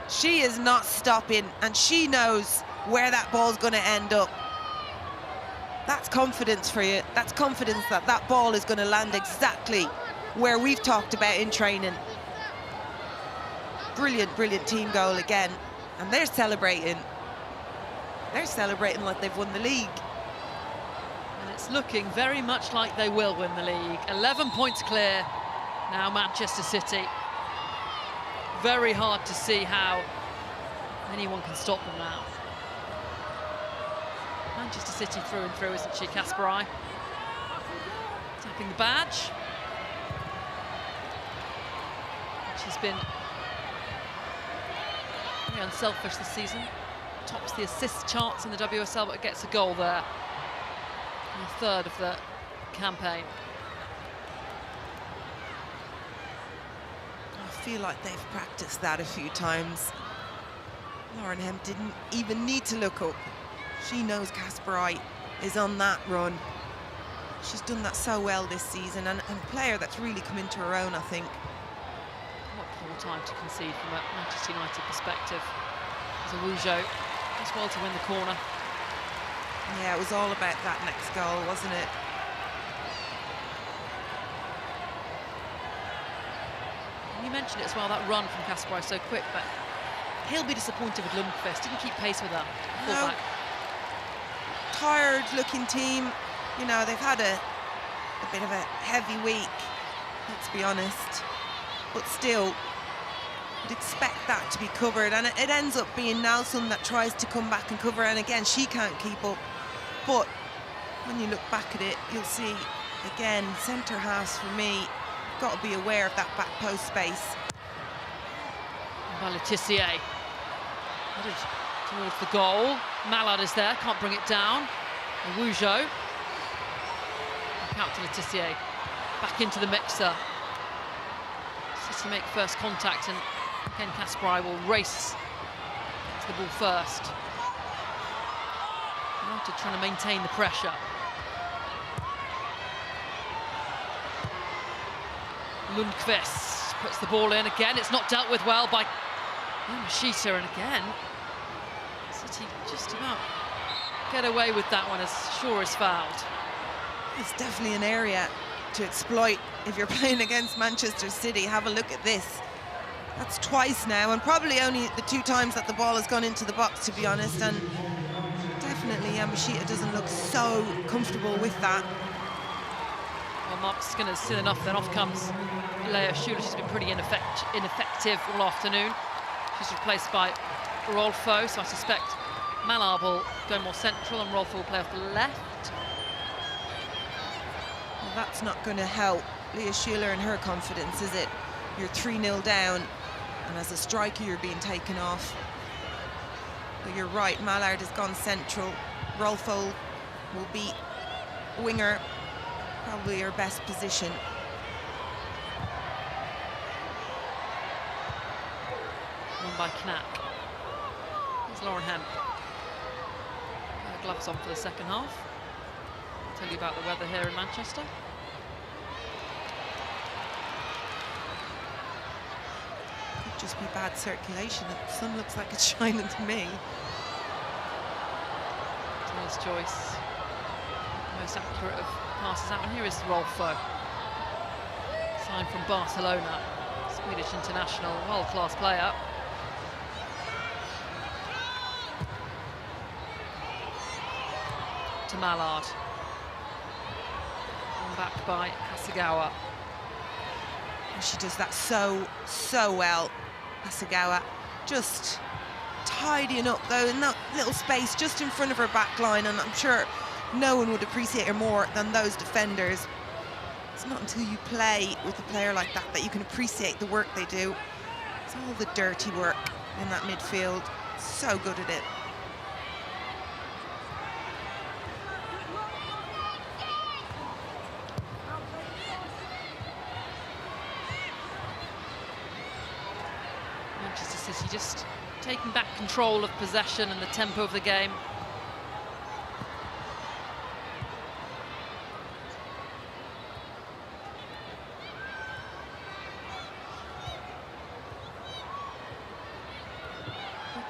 She is not stopping, and she knows where that ball's going to end up. That's confidence for you. That's confidence that that ball is going to land exactly where we've talked about in training. Brilliant, brilliant team goal again, and they're celebrating. They're celebrating like they've won the league. And it's looking very much like they will win the league. 11 points clear now, Manchester City. Very hard to see how anyone can stop them now. Manchester City through and through, isn't she, Casparij? Tapping the badge. She's been very unselfish this season. Tops the assist charts in the WSL, but gets a goal there. A third of the campaign. I feel like they've practiced that a few times. Lauren Hemp didn't even need to look up. She knows Casparij is on that run. She's done that so well this season, and a player that's really come into her own, I think. What poor time to concede from a Manchester United perspective. There's a Wujo as well to win the corner. Yeah, it was all about that next goal, wasn't it? You mentioned it as well, that run from Casparij so quick, but he'll be disappointed with Lundqvist. Didn't keep pace with her. No. Tired-looking team. You know, they've had a bit of a heavy week, let's be honest. But still, you'd expect that to be covered. And it ends up being Nelson that tries to come back and cover. And again, she can't keep up. But when you look back at it, you'll see, again, centre halves for me, got to be aware of that back post space. By Letitia. Headed towards the goal. Mallard is there, can't bring it down. And Wujo. Back out to Letitia. Back into the mixer. City make first contact, and again Casparij will race to the ball first. United trying to maintain the pressure. Lundqvist puts the ball in again. It's not dealt with well by Machita, and again City just about get away with that one as Shaw is fouled. It's definitely an area to exploit if you're playing against Manchester City. Have a look at this. That's twice now, and probably only the 2 times that the ball has gone into the box, to be honest. And definitely Machita doesn't look so comfortable with that. Well, Mark Skinner's still enough, then off comes Leah Schuler. She's been pretty ineffective all afternoon. She's replaced by Rolfo, so I suspect Mallard will go more central and Rolfo will play off the left. Well, that's not going to help Leah Schuler and her confidence, is it? You're 3-0 down, and as a striker you're being taken off. But you're right, Mallard has gone central. Rolfo will be winger, probably her best position. Won by Knack. Here's Lauren Hemp. Gloves on for the second half. I'll tell you about the weather here in Manchester. Could just be bad circulation. The sun looks like it's shining to me. Nice choice. Most accurate of passes out, and here is Rolfo. Signed from Barcelona. Swedish international, world-class player. To Mallard. And back by Hasegawa. She does that so well, Hasegawa. Just tidying up though in that little space just in front of her back line, and I'm sure no one would appreciate her more than those defenders. It's not until you play with a player like that that you can appreciate the work they do. It's all the dirty work in that midfield. So good at it. Manchester City just taking back control of possession and the tempo of the game.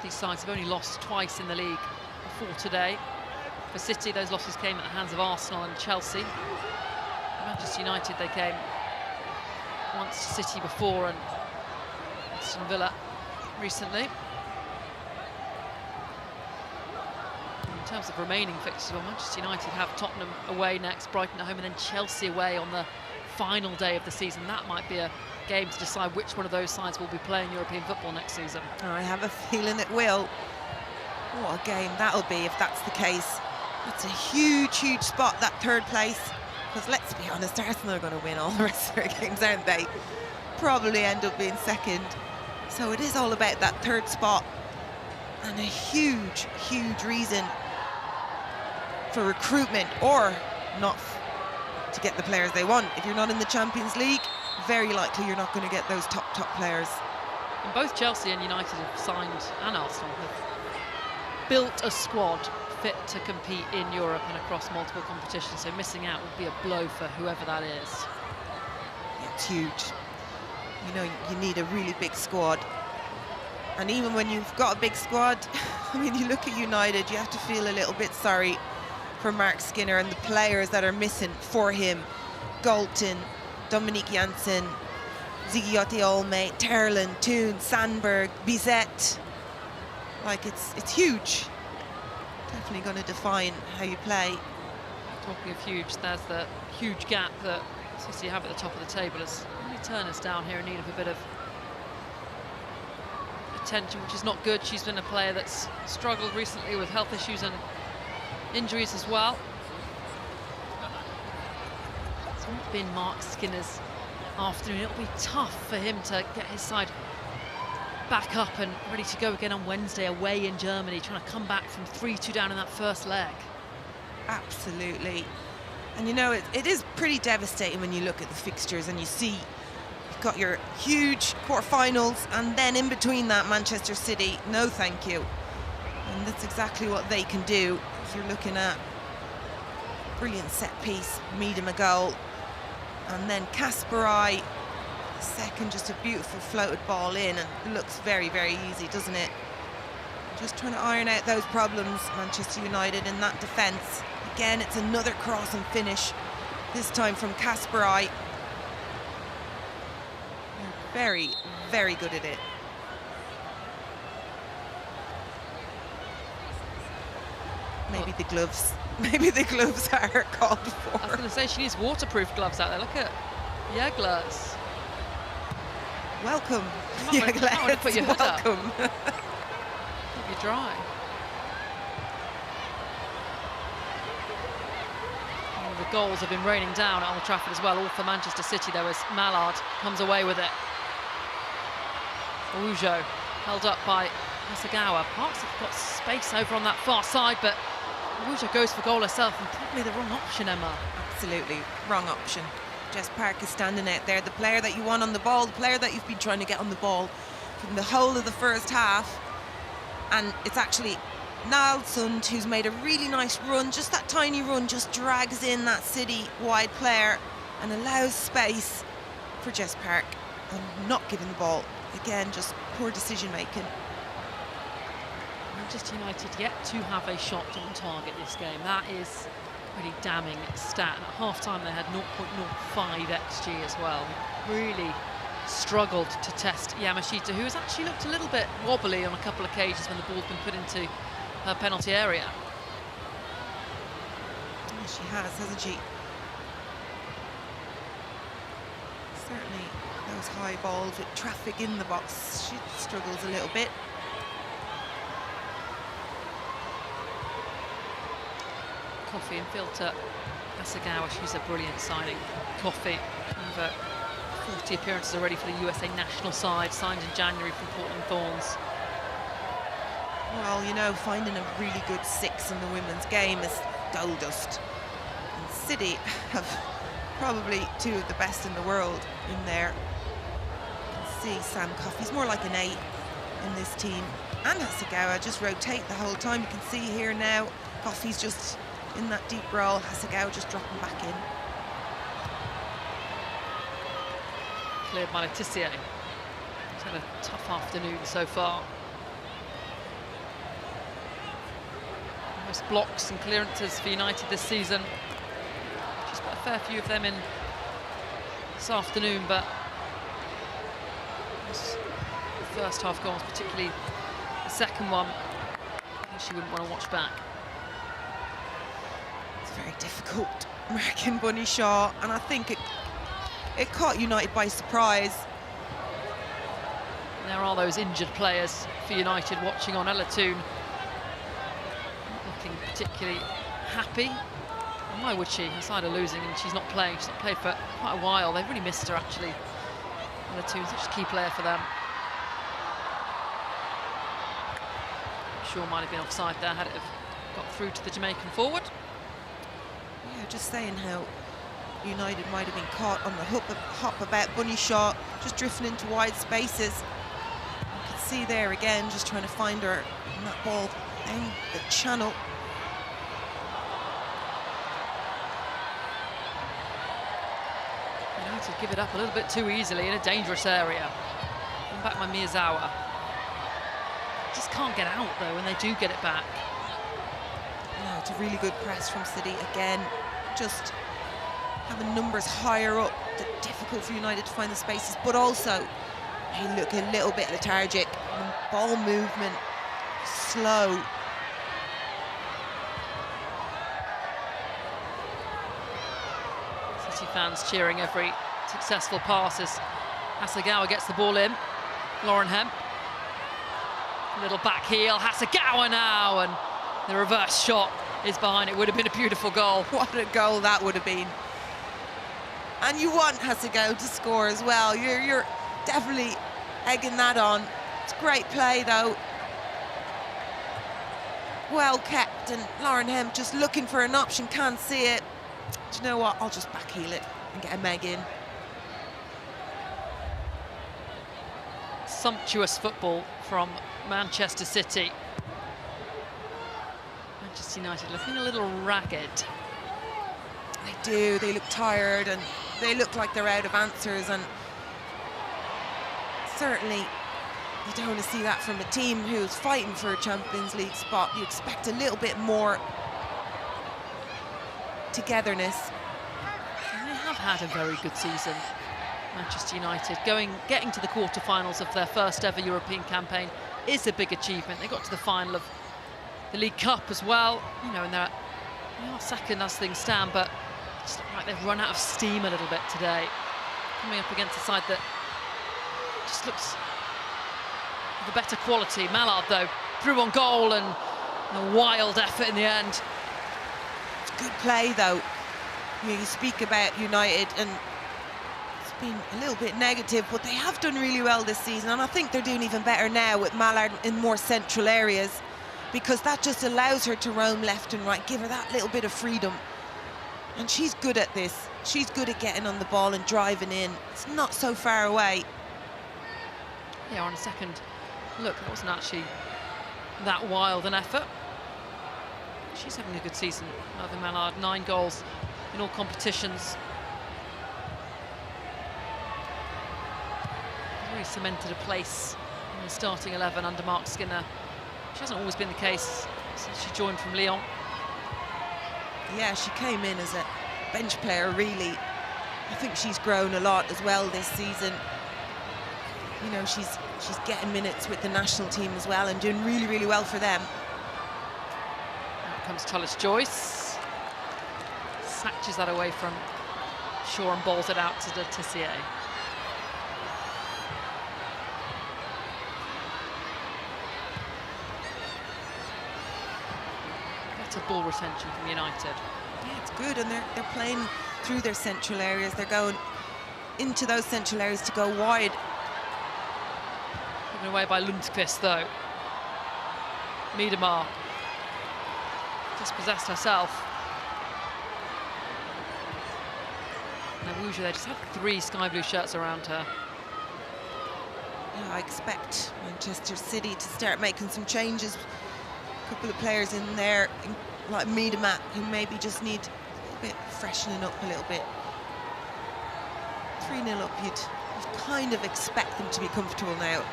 These sides have only lost twice in the league before today. For City, those losses came at the hands of Arsenal and Chelsea. For Manchester United, they came once to City before and Aston Villa recently. In terms of remaining fixtures, well, Manchester United have Tottenham away next, Brighton at home, and then Chelsea away on the final day of the season. That might be a game to decide which one of those sides will be playing European football next season. I have a feeling it will. What a game that'll be if that's the case. That's a huge spot, that third place. Because let's be honest, Arsenal are going to win all the rest of their games, aren't they? probably end up being second. So it is all about that third spot, and a huge, huge reason for recruitment, or not to get the players they want. If you're not in the Champions League, very likely you're not going to get those top players. And both Chelsea and United have signed, and Arsenal have built a squad fit to compete in Europe and across multiple competitions, so missing out would be a blow for whoever that is. It's huge. You know, you need a really big squad. And even when you've got a big squad, I mean, you look at United, you have to feel a little bit sorry for Mark Skinner and the players that are missing for him. Galton, Dominique Janssen, Ziggy Olme, Terlin, Toon, Sandberg, Bizet. Like, it's huge. Definitely going to define how you play. Talking of huge, there's the huge gap that City have at the top of the table, as only Turner's down here in need of a bit of attention, which is not good. She's been a player that's struggled recently with health issues and injuries as well. It's not been Mark Skinner's afternoon. It'll be tough for him to get his side back up and ready to go again on Wednesday away in Germany, trying to come back from 3-2 down in that first leg. Absolutely. And you know, it is pretty devastating when you look at the fixtures and you see you've got your huge quarterfinals, and then in between that, Manchester City, no thank you. And that's exactly what they can do. If you're looking at brilliant set piece, Miedema goal, and then Casparij, second, just a beautiful floated ball in, and it looks very, very easy, doesn't it? Just trying to iron out those problems, Manchester United, in that defence. Again, it's another cross and finish, this time from Casparij. Very, very good at it. Maybe the gloves. Maybe the gloves are called for. I was going to say, she needs waterproof gloves out there. Look at Jäglers. Welcome, You might want to put your hood up. welcome. Keep you dry. Oh, the goals have been raining down at Old Trafford as well, all for Manchester City. There was Mallard, comes away with it. Ujo held up by Hasegawa. Parks have got space over on that far side, but Ujo goes for goal herself, and probably the wrong option, Emma. Absolutely wrong option. Jess Park is standing out there, the player that you want on the ball, the player that you've been trying to get on the ball from the whole of the first half. And it's actually Nalsund who's made a really nice run, just that tiny run, just drags in that City-wide player and allows space for Jess Park, and not giving the ball. Again, just poor decision making. Manchester United yet to have a shot on target this game. That is a pretty damning stat. And at half-time they had 0.05 XG as well. Really struggled to test Yamashita, who has actually looked a little bit wobbly on a couple of occasions when the ball's been put into her penalty area. Oh, she has, hasn't she? Certainly those high balls with traffic in the box, she struggles a little bit. Coffey and filter Hasegawa, she's a brilliant signing. Coffey, over 40 appearances already for the USA national side, signed in January from Portland Thorns. Well, you know, finding a really good six in the women's game is gold dust. And City have probably two of the best in the world in there. You can see Sam Coffey's more like an 8 in this team. And Hasegawa just rotate the whole time. You can see here now, Coffey's just in that deep role, Hasegawa just dropping back in. Cleared by Letitia. She's had a tough afternoon so far. Most blocks and clearances for United this season. She's got a fair few of them in this afternoon, but the first half goals, particularly the second one, I think she wouldn't want to watch back. It's very difficult marking Bunny Shaw, and I think it caught United by surprise. There are those injured players for United watching on. Ella Toon looking particularly happy. And why would she? Her side are losing and she's not playing. She's not played for quite a while. They've really missed her, actually, Teletoon's such a key player for them. Sure might have been offside there had it have got through to the Jamaican forward. Yeah, just saying how United might have been caught on the hop about Bunny Shaw, just drifting into wide spaces. You can see there again, just trying to find her and that ball down the channel. To give it up a little bit too easily in a dangerous area. And back by Miedema. Just can't get out though when they do get it back. No, it's a really good press from City again. Just having numbers higher up, difficult for United to find the spaces, but also they look a little bit lethargic. And ball movement slow. City fans cheering every successful pass as Hasegawa gets the ball in. Lauren Hemp. Little back heel, Hasegawa now, and the reverse shot is behind. It would have been a beautiful goal. What a goal that would have been. And you want Hasegawa to score as well. You're definitely egging that on. It's great play though. Well kept, and Lauren Hemp just looking for an option, can't see it. Do you know what? I'll just back heel it and get a Meg in. Sumptuous football from Manchester City. Manchester United looking a little ragged. They do, they look tired and they look like they're out of answers, and certainly you don't want to see that from a team who's fighting for a Champions League spot. You expect a little bit more togetherness. And they have had a very good season, Manchester United. Getting to the quarterfinals of their first ever European campaign is a big achievement. They got to the final of the League Cup as well, you know, and they are second as things stand, but it's like they've run out of steam a little bit today. Coming up against a side that just looks the better quality. Mallard though through on goal, and a wild effort in the end. Good play though. You speak about United and it's been a little bit negative, but they have done really well this season, and I think they're doing even better now with Mallard in more central areas, because that just allows her to roam left and right, give her that little bit of freedom. And she's good at this. She's good at getting on the ball and driving in. It's not so far away. Yeah, on a second look, that wasn't actually that wild an effort. She's having a good season, Mother Mallard, 9 goals in all competitions. Really cemented a place in the starting 11 under Mark Skinner, which hasn't always been the case since she joined from Lyon. Yeah, she came in as a bench player, really. I think she's grown a lot as well this season. You know, she's getting minutes with the national team as well and doing really, really well for them. Out comes Tullis Joyce. Snatches that away from Shaw and balls it out to Tissier. Better ball retention from United. Yeah, it's good, and they're playing through their central areas. They're going into those central areas to go wide. Given away by Lundqvist though. Miedema dispossessed herself. Now Wuja, they just have 3 sky blue shirts around her. Yeah, I expect Manchester City to start making some changes. A couple of players in there, like Miedema, who maybe just need a little bit freshening up a little bit. 3-0 up, you'd kind of expect them to be comfortable now.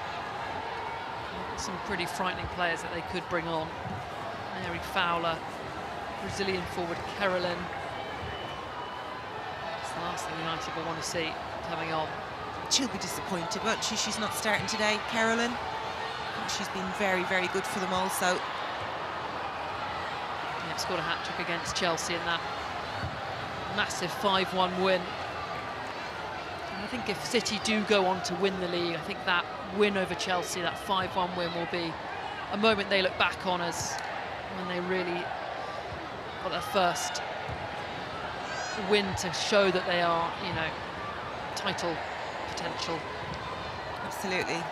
Some pretty frightening players that they could bring on. Mary Fowler, Brazilian forward Carolyn. It's the last thing United will want to see coming on. She'll be disappointed, won't she? She's not starting today, Carolyn. I think she's been very, very good for them also. Yeah, scored a hat-trick against Chelsea in that massive 5-1 win. And I think if City do go on to win the league, I think that win over Chelsea, that 5-1 win, will be a moment they look back on as when they really got their first win to show that they are, you know, title potential absolutely.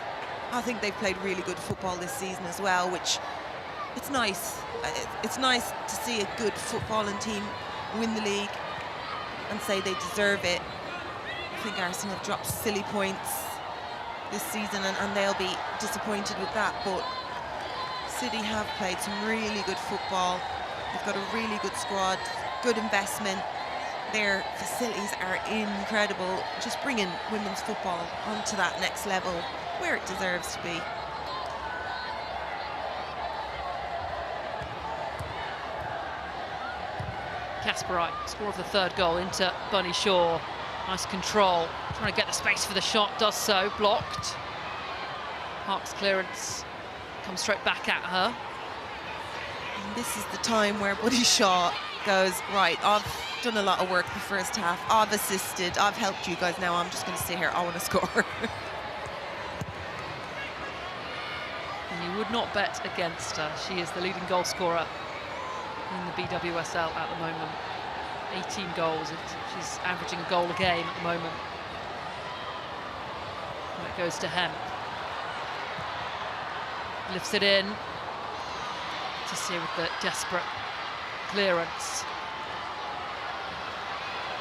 I think they've played really good football this season as well, which it's nice. It's nice to see a good footballing team win the league and say they deserve it. I think Arsenal have dropped silly points this season, and they'll be disappointed with that, but City have played some really good football. They've got a really good squad, good investment. Their facilities are incredible, just bringing women's football onto that next level where it deserves to be. Casparij, score of the third goal into Bunny Shaw. Nice control, trying to get the space for the shot, does so, blocked. Park's clearance comes straight back at her. And this is the time where Buddy Shaw goes, right, I've done a lot of work the first half, I've assisted, I've helped you guys, now I'm just going to sit here, I want to score. And you would not bet against her. She is the leading goal scorer in the BWSL at the moment. 18 goals, she's averaging a goal a game at the moment. And it goes to Hemp. Lifts it in to see with the desperate clearance.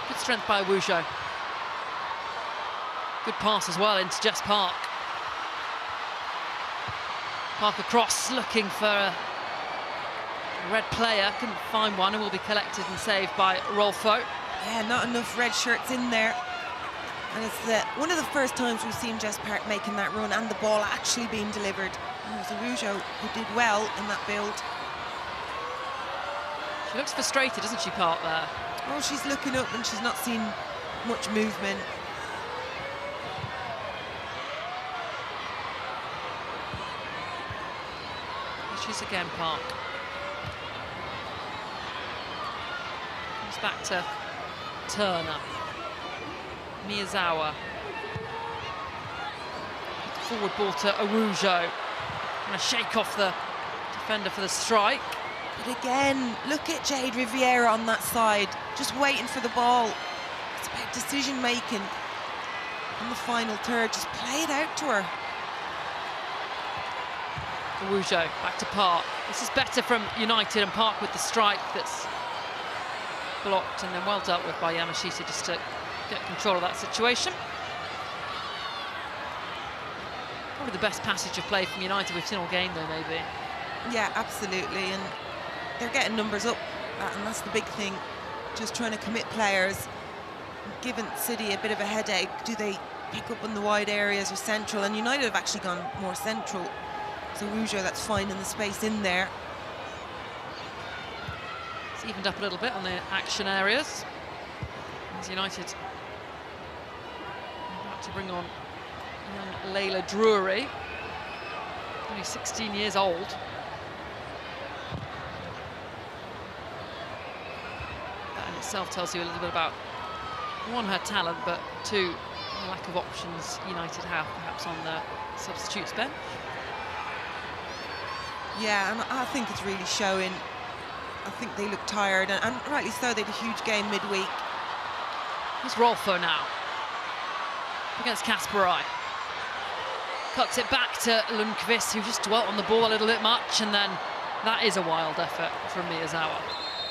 Good strength by Wujo. Good pass as well into Jess Park. Park across, looking for a red player, couldn't find one, and will be collected and saved by Rolfo. Yeah, not enough red shirts in there. And it's one of the first times we've seen Jess Park making that run and the ball actually being delivered. And it was Wujo who did well in that build. She looks frustrated, doesn't she, Park, there? Oh, she's looking up and she's not seen much movement. She's again, Park. Comes back to Turner. Miyazawa. Forward ball to Awujo. And a shake off the defender for the strike. But again, look at Jade Riviera on that side, just waiting for the ball. It's about decision making on the final third. Just play it out to her. Awujo back to Park. This is better from United, and Park with the strike that's blocked and then well dealt with by Yamashita just to get control of that situation. Probably the best passage of play from United we've seen all game though, maybe. Yeah, absolutely, and they're getting numbers up, and that's the big thing. Just trying to commit players, giving City a bit of a headache. Do they pick up in the wide areas or central? And United have actually gone more central. So Wujo, that's finding the space in there. It's evened up a little bit on the action areas. As United about to bring on young Layla Drury, only 16 years old. That in itself tells you a little bit about, one, her talent, but two, the lack of options United have perhaps on the substitutes bench. Yeah, and I think it's really showing. I think they look tired, and rightly so. They had a huge game midweek. Here's Rolfo now against Casparij. Cuts it back to Lundqvist, who just dwelt on the ball a little bit much, and then that is a wild effort from Miyazawa.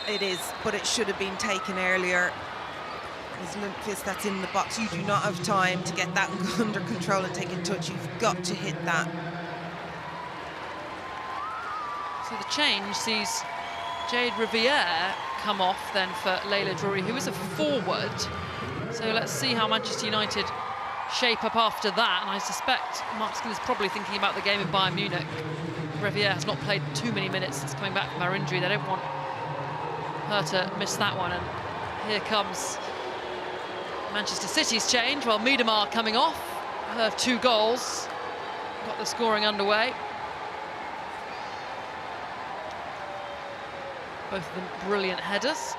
It is, but it should have been taken earlier. As Lundqvist, that's in the box. You do not have time to get that under control and take a touch. You've got to hit that. So the change sees Jade Riviere come off then for Layla Drury, who is a forward. So let's see how Manchester United shape up after that. And I suspect Mark Skinner is probably thinking about the game in Bayern Munich. Riviere has not played too many minutes since coming back from her injury. They don't want her to miss that one. And here comes Manchester City's change. Well, Miedema coming off. Her 2 goals. Got the scoring underway. Both of them brilliant headers.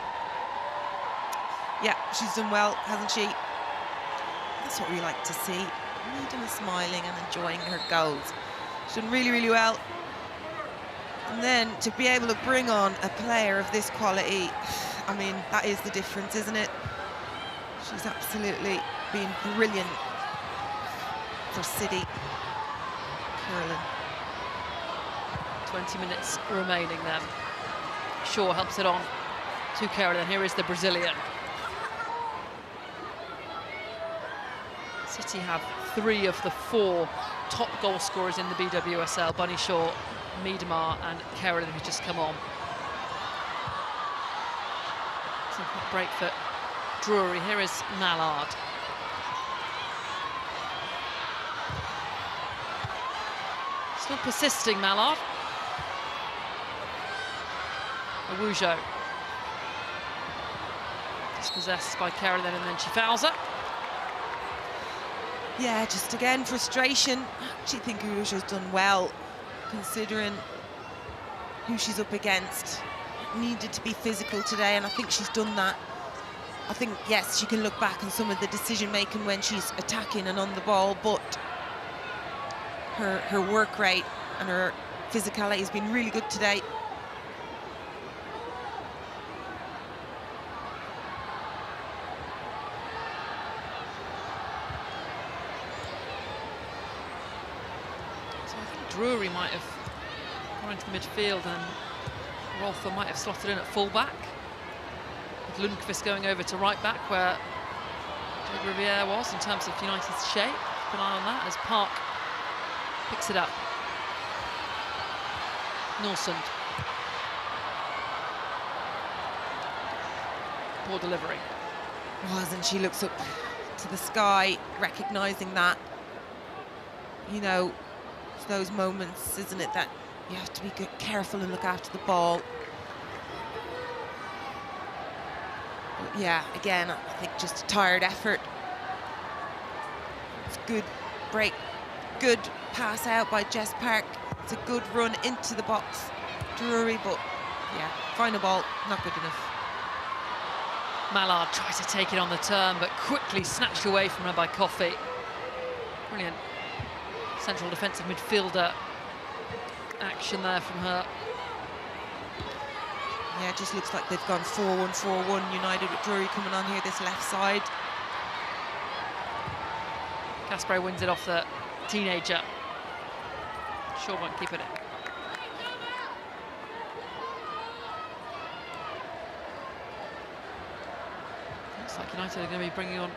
Yeah, she's done well, hasn't she? That's what we like to see. Miedema smiling and enjoying her goals. She's done really, really well. And then to be able to bring on a player of this quality, I mean, that is the difference, isn't it? She's absolutely been brilliant. for City. Carolyn. 20 minutes remaining then. Shaw helps it on to Carolyn. Here is the Brazilian. City have 3 of the 4 top goal scorers in the BWSL. Bunny Shaw, Miedema and Carolyn, who's just come on. Some quick break for Drury. Here is Mallard. Still persisting, Mallard. Awujo. Dispossessed by Carolyn and then she fouls her. Yeah, just again, frustration. I actually think Awujo's done well, considering who she's up against. Needed to be physical today, and I think she's done that. I think, yes, you can look back on some of the decision-making when she's attacking and on the ball, but her work rate and her physicality has been really good today. Drury might have gone into the midfield and Rolfer might have slotted in at full-back, with Lundqvist going over to right-back where Riviere was in terms of United's shape. Keep an eye on that as Park picks it up. Norsund. Poor delivery. And she looks up to the sky, recognising that, you know, it's those moments, isn't it, that you have to be careful and look after the ball. But yeah, again, I think just a tired effort. It's good break, good pass out by Jess Park. It's a good run into the box, Drury, but yeah, final ball, not good enough. Mallard tries to take it on the turn, but quickly snatched away from her by Coffey. Brilliant central defensive midfielder action there from her. Yeah, it just looks like they've gone 4-1, 4-1 United with Drury coming on here this left side. Casparij wins it off the teenager. Shaw won't keep it in. Looks like United are going to be bringing on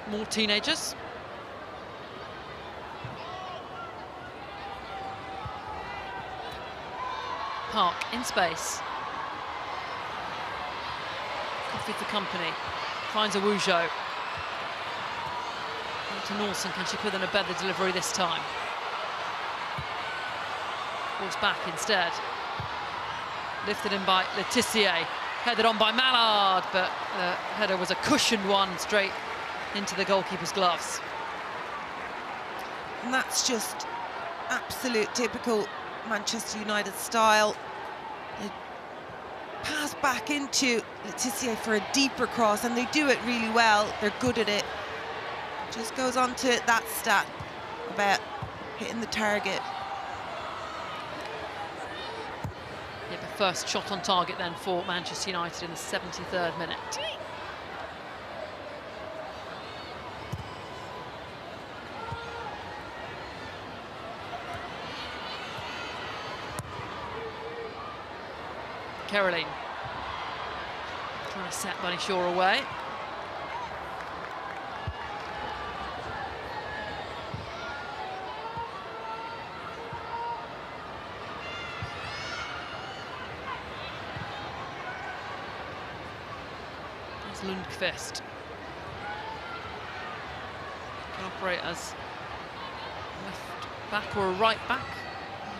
more teenagers. Park in space. Coffey for company. Finds Awujo. To Norsund, can she put in a better delivery this time? Falls back instead. Lifted in by Letitia. Headed on by Mallard, but the header was a cushioned one straight into the goalkeeper's gloves. And that's just absolute typical Manchester United style. They pass back into Letitia for a deeper cross, and they do it really well. They're good at it. Just goes on to that stat about hitting the target. Yeah, but first shot on target then for Manchester United in the 73rd minute. Caroline trying to set Bunny Shaw away. Lundqvist can operate as left back or a right back.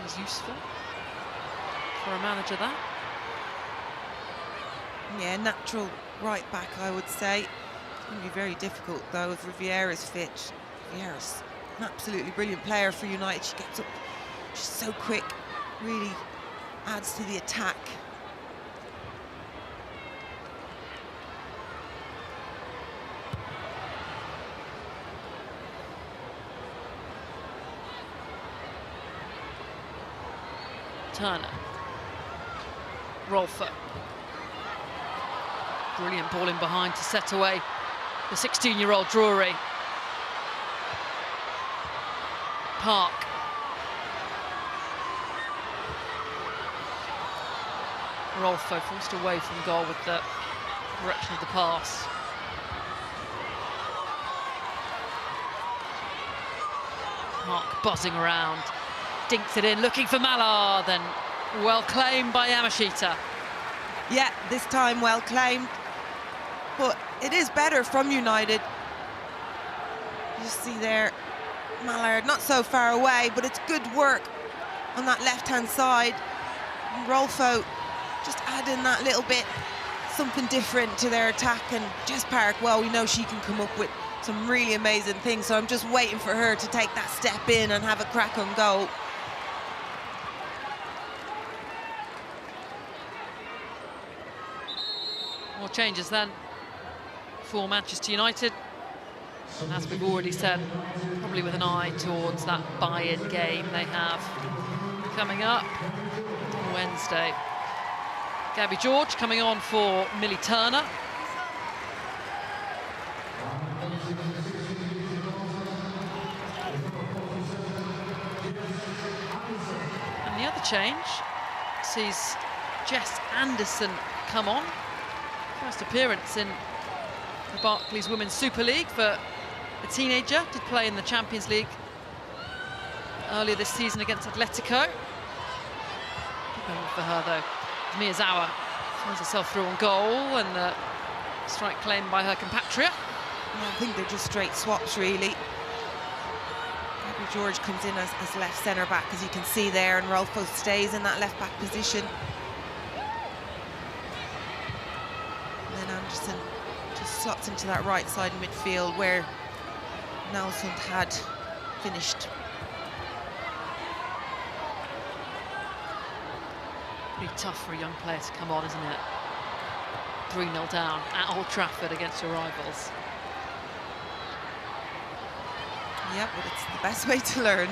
Is useful for a manager that. Yeah, natural right back, I would say. It's going to be very difficult though if Riviera's fit. Riviera's an absolutely brilliant player for United. She gets up, she's so quick, really adds to the attack. Turner. Rolfer. Brilliant ball in behind to set away the 16-year-old Drury. Park. Rolfo forced away from goal with the direction of the pass. Park buzzing around, dinks it in, looking for Mallard, then well claimed by Yamashita. Yeah, this time well claimed, but it is better from United. You see there, Mallard not so far away, but it's good work on that left-hand side. And Rolfo just adding that little bit, something different to their attack. And Jess Park, well, we know she can come up with some really amazing things, so I'm just waiting for her to take that step in and have a crack on goal. More changes then for Manchester United. And as we've already said, probably with an eye towards that buy-in game they have coming up on Wednesday. Gabby George coming on for Millie Turner. And the other change sees Jess Anderson come on. First appearance in the Barclays Women's Super League for a teenager. Did play in the Champions League earlier this season against Atletico. Good moment for her though. Miyazawa finds herself through on goal, and the strike claimed by her compatriot. Yeah, I think they're just straight swaps really. Gabby George comes in as left centre back, as you can see there, and Rolfo stays in that left back position. And then Anderson just slots into that right side midfield where Nelsund had finished. Pretty tough for a young player to come on, isn't it? 3-0 down at Old Trafford against your rivals. Yeah, but it's the best way to learn.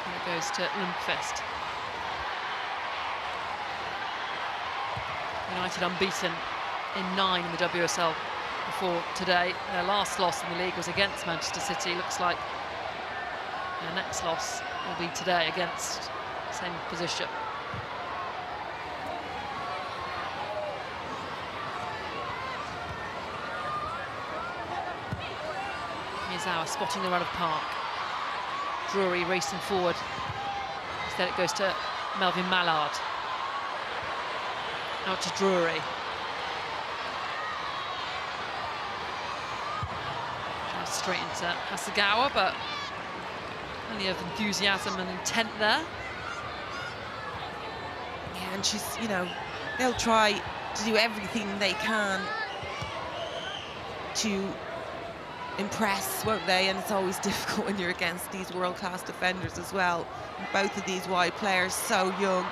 And it goes to Lundqvist. United unbeaten in 9 in the WSL before today. Their last loss in the league was against Manchester City. Looks like their next loss will be today against the same position. Miyazawa spotting the run of Park. Drury racing forward. Instead it goes to Melvin Mallard. Out to Drury. Straight into Hasegawa, but plenty of enthusiasm and intent there. Yeah, and she's, you know, they'll try to do everything they can to impress, won't they? And it's always difficult when you're against these world-class defenders as well. And both of these wide players so young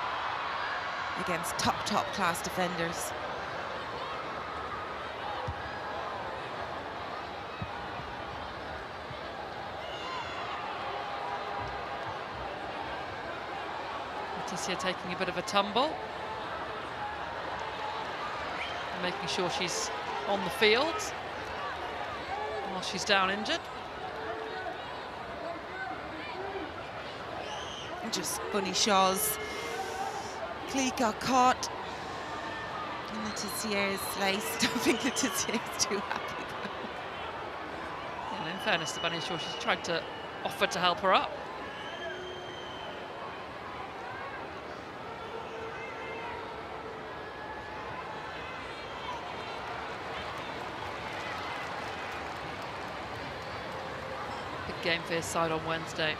against top class defenders. Leticia taking a bit of a tumble, and making sure she's on the field while she's down injured. Just funny Shaw's cleat got caught. And Leticia is laced. I don't think Leticia is too happy though. Yeah, in fairness to Bunny Shaw, she's tried to offer to help her up. Big game for his side on Wednesday.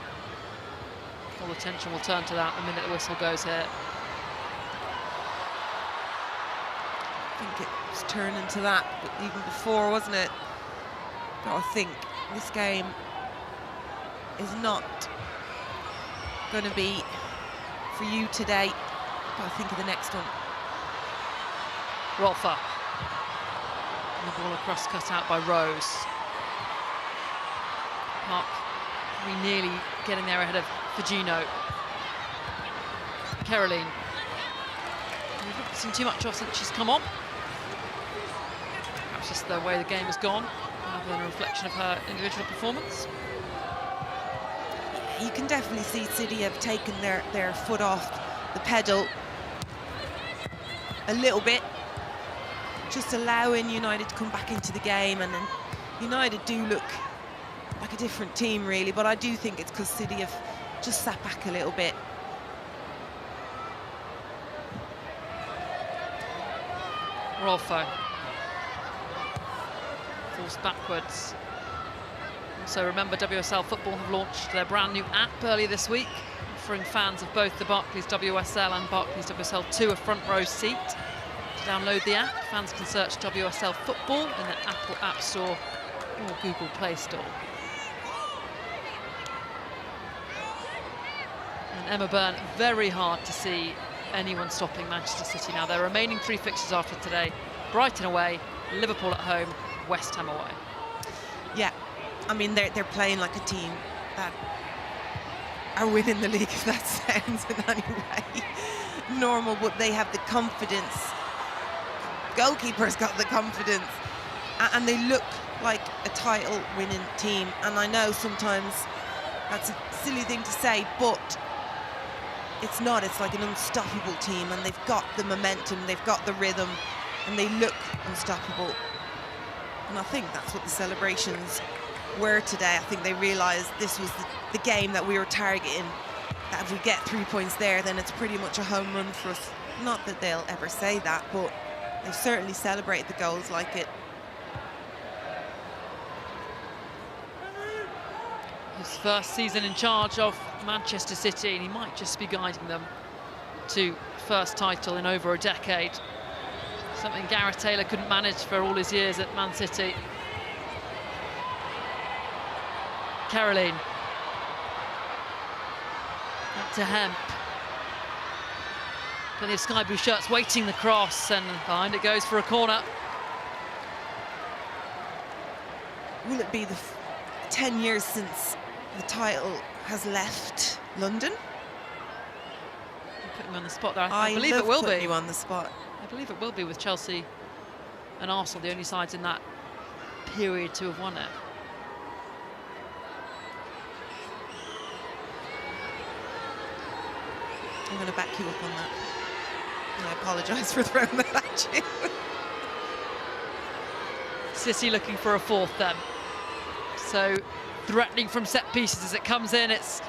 All attention will turn to that the minute the whistle goes here. I think it was turning to that even before, wasn't it? But I think this game is not going to be for you today. But I think of the next one. Rolfa. And the ball across cut out by Rose. Park nearly getting there ahead of Fagino. Caroline. We've not seen too much of since she's come on. It's just the way the game has gone, rather than a reflection of her individual performance. You can definitely see City have taken their foot off the pedal a little bit, just allowing United to come back into the game, and then United do look like a different team really, but I do think it's because City have just sat back a little bit. Rolfo forced backwards. So remember, WSL Football have launched their brand new app earlier this week, offering fans of both the Barclays WSL and Barclays WSL 2 a front row seat. To download the app, fans can search WSL Football in the Apple App Store or Google Play Store. And Emma Byrne, very hard to see anyone stopping Manchester City now. Their remaining 3 fixtures after today: Brighton away, Liverpool at home, West Ham away. Yeah, I mean, they're playing like a team that are winning the league, if that sounds in any way normal, but they have the confidence. Goalkeeper's got the confidence, and they look like a title-winning team. And I know sometimes that's a silly thing to say, but it's not. It's like an unstoppable team, and they've got the momentum, they've got the rhythm, and they look unstoppable. And I think that's what the celebrations were today. I think they realised this was the game that we were targeting, that if we get 3 points there, then it's pretty much a home run for us. Not that they'll ever say that, but they've certainly celebrated the goals like it. His first season in charge of Manchester City, and he might just be guiding them to first title in over a decade. Something Gareth Taylor couldn't manage for all his years at Man City. Caroline. Up to Hemp. Plenty of sky blue shirts waiting the cross, and behind it goes for a corner. Will it be the 10 years since the title has left London? I'm putting him on the spot there. I believe it will be. You on the spot. I believe it will be, with Chelsea and Arsenal the only sides in that period to have won it. I'm going to back you up on that. And I apologise for throwing that at you. City looking for a fourth then. So threatening from set pieces as it comes in. It's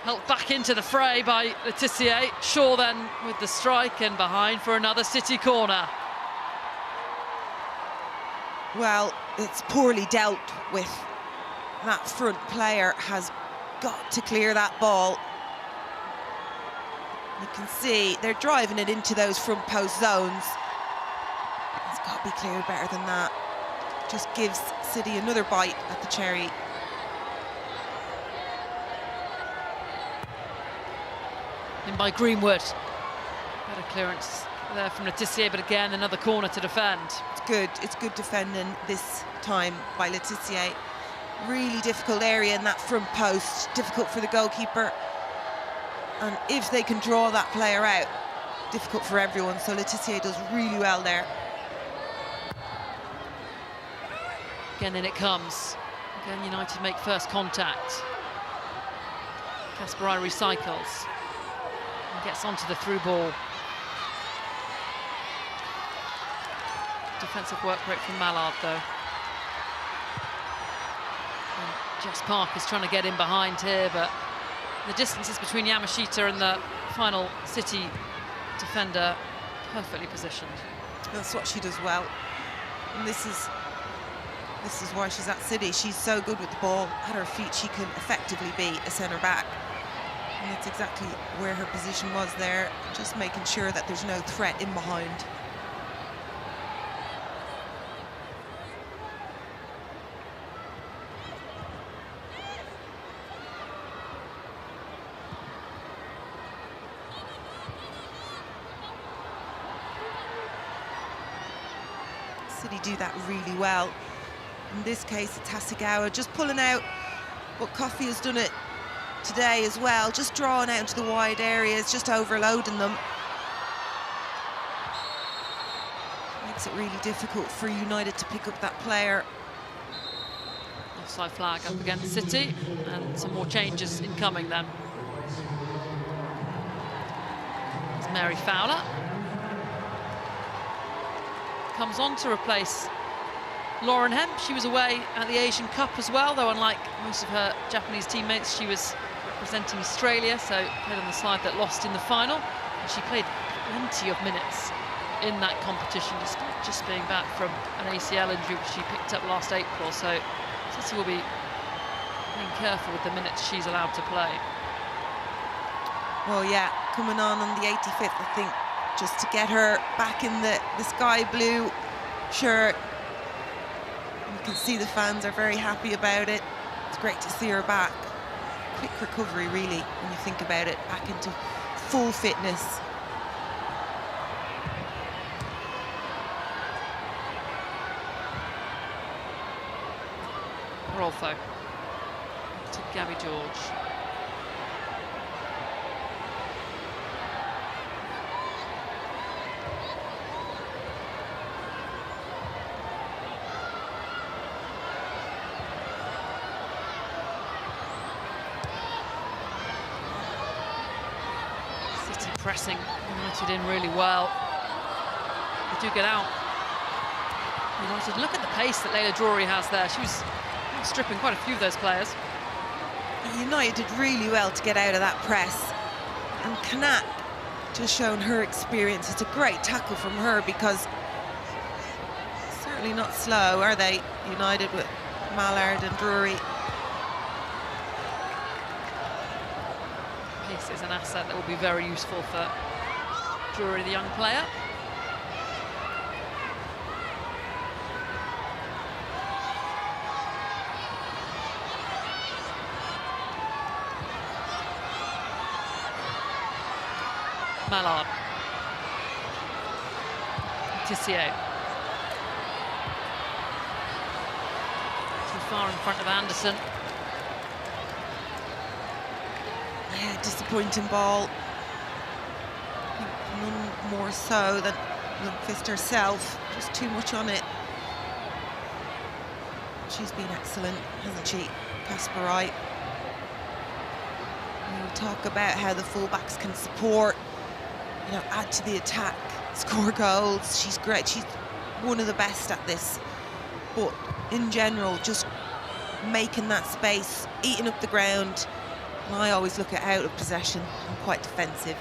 helped back into the fray by Letitia. Shaw then with the strike, and behind for another City corner. Well, it's poorly dealt with. That front player has got to clear that ball. You can see they're driving it into those front post zones. It's got to be cleared better than that. Just gives City another bite at the cherry. In by Greenwood. Better clearance there from Letitia, but again another corner to defend. It's good defending this time by Letitia. Really difficult area in that front post, difficult for the goalkeeper. And if they can draw that player out, difficult for everyone. So Letitia does really well there. Again, in it comes. Again, United make first contact. Casparij recycles and gets onto the through ball. Defensive work rate from Mallard, though. And Jess Park is trying to get in behind here, but the distances between Yamashita and the final City defender perfectly positioned. That's what she does well. And this is why she's at City. She's so good with the ball at her feet. She can effectively be a centre back. And that's exactly where her position was there, just making sure that there's no threat in behind. City do that really well. In this case, it's Hasegawa just pulling out, but Coffey has done it today as well, just drawing out into the wide areas, just overloading them. Makes it really difficult for United to pick up that player. Offside flag up against City, and some more changes incoming then. There's Mary Fowler. Comes on to replace Lauren Hemp. She was away at the Asian Cup as well, though unlike most of her Japanese teammates, she was representing Australia, so played on the side that lost in the final. And she played plenty of minutes in that competition, despite just being back from an ACL injury which she picked up last April. So City will be being careful with the minutes she's allowed to play. Well, yeah, coming on the 85th, I think, just to get her back in the sky blue shirt. You can see the fans are very happy about it. It's great to see her back. Quick recovery, really, when you think about it, back into full fitness. Rolfo to Gabby George. City pressing United in really well. They do get out. United, look at the pace that Layla Drury has there. She was stripping quite a few of those players. United did really well to get out of that press, and Kanat just shown her experience. It's a great tackle from her, because certainly not slow, are they, United, with Mallard and Drury. Pace is an asset that will be very useful for Drury, the young player. Mallard. Tissier. Too far in front of Anderson. Yeah, disappointing ball. None more so than Lundqvist herself. Just too much on it. She's been excellent, hasn't she, Casparij? We'll talk about how the fullbacks can support, add to the attack, score goals. She's great. She's one of the best at this. But in general, just making that space, eating up the ground. And I always look at out of possession. I'm quite defensive.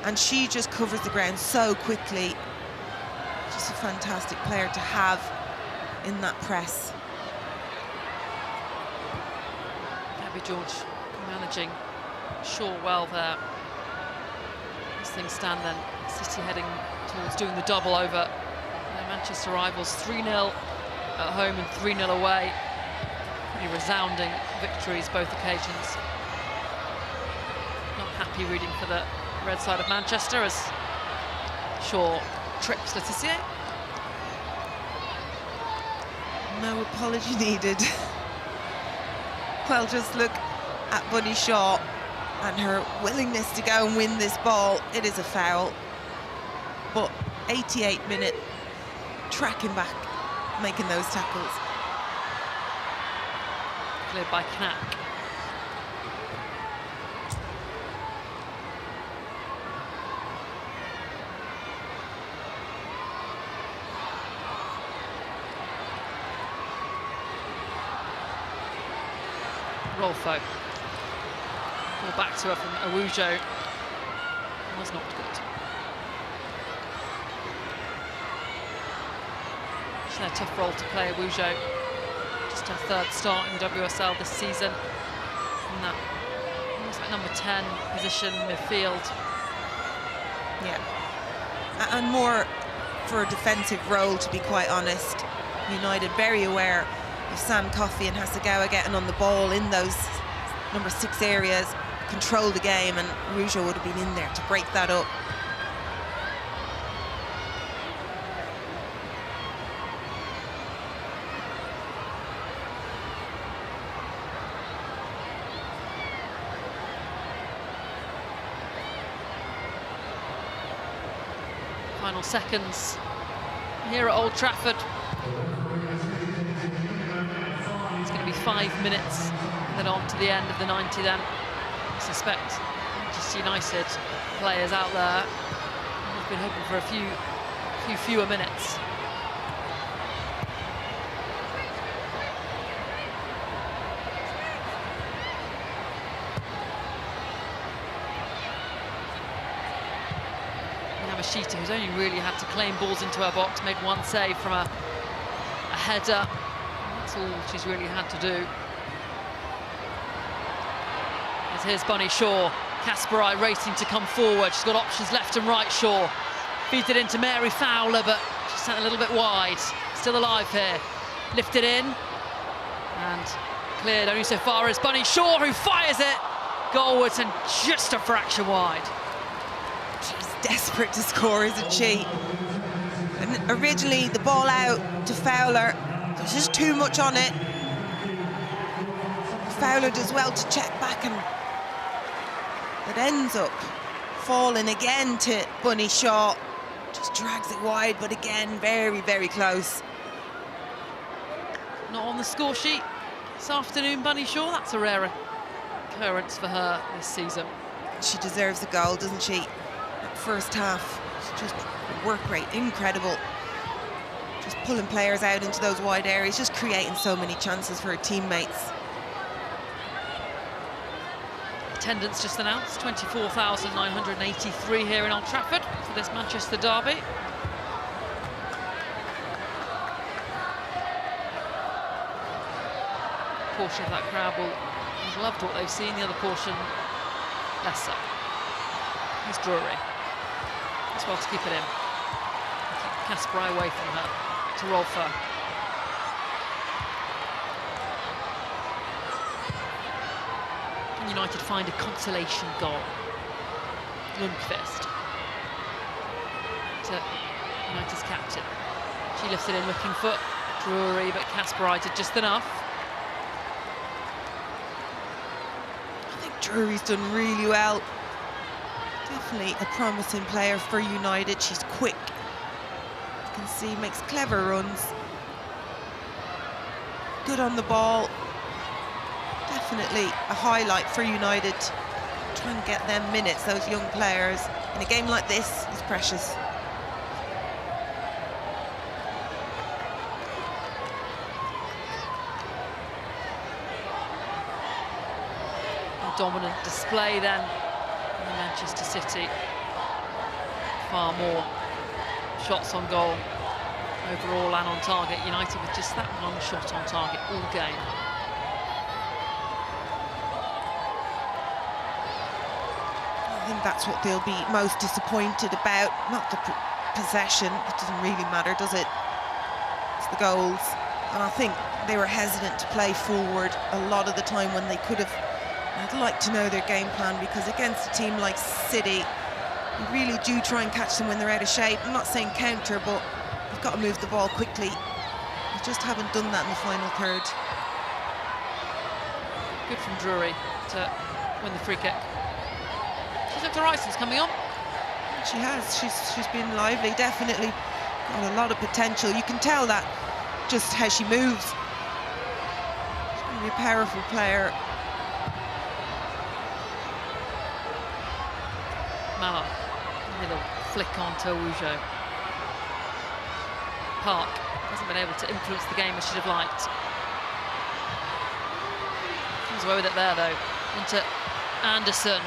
And she just covers the ground so quickly. Just a fantastic player to have in that press. Gabby George managing Shaw well there. As things stand then, City heading towards doing the double over their Manchester rivals. 3-0 at home and 3-0 away. Pretty resounding victories both occasions. Not happy reading for the red side of Manchester as Shaw trips Le Tissier. No apology needed. Well, just look at Bunny Shaw and her willingness to go and win this ball. It is a foul, but 88-minute tracking back, making those tackles. Cleared by Knack. Rolfo. Ball back to her from Awujo. Was not good. She's had a tough role to play, Awujo. Just her third start in the WSL this season. In that almost like number 10 position, midfield. Yeah. And more for a defensive role, to be quite honest. United very aware of Sam Coffey and Hasegawa getting on the ball in those number 6 areas, control the game, and Awujo would have been in there to break that up. Final seconds here at Old Trafford. It's going to be 5 minutes, and then on to the end of the 90 then. I suspect Manchester United players out there have been hoping for a few fewer minutes. Yamashita, who's only really had to claim balls into her box, made one save from a header. That's all she's really had to do. As here's Bunny Shaw. Casparij racing to come forward. She's got options left and right, Shaw. Feeds it into Mary Fowler, but she's sent a little bit wide. Still alive here. Lifted in. And cleared only so far as Bunny Shaw, who fires it goalwards and just a fraction wide. She's desperate to score, isn't she? And originally the ball out to Fowler. There's just too much on it. Fowler does well to check back, and it ends up falling again to Bunny Shaw. Just drags it wide, but again, very, very close. Not on the score sheet this afternoon, Bunny Shaw. That's a rare occurrence for her this season. She deserves a goal, doesn't she? That first half, it's just work rate, incredible. Just pulling players out into those wide areas, just creating so many chances for her teammates. Attendance just announced, 24,983 here in Old Trafford for this Manchester derby. A portion of that crowd will have loved what they've seen, the other portion less so. Here's Drury. As well to keep it in. Keep Casparij away from her to Rolfer. United find a consolation goal. Lundqvist to United's captain. She lifts it in, looking for Drury, but Casparij did just enough. I think Drury's done really well. Definitely a promising player for United. She's quick. You can see, makes clever runs. Good on the ball. Definitely a highlight for United. Try and get them minutes, those young players. In a game like this, is precious. A dominant display then in Manchester City. Far more shots on goal overall and on target. United with just that one shot on target all game. I think that's what they'll be most disappointed about, not the possession. It doesn't really matter, does it? It's the goals. And I think they were hesitant to play forward a lot of the time when they could have. I'd like to know their game plan, because against a team like City, you really do try and catch them when they're out of shape. I'm not saying counter, but you've got to move the ball quickly. You just haven't done that in the final third. Good from Drury to win the free kick. She's looked all right since coming on. She has. She's been lively, definitely got a lot of potential. You can tell that just how she moves. She's going to be a powerful player. Mala, a little flick on to Wujo. Park hasn't been able to influence the game as she'd have liked. Comes away with it there though, into Anderson.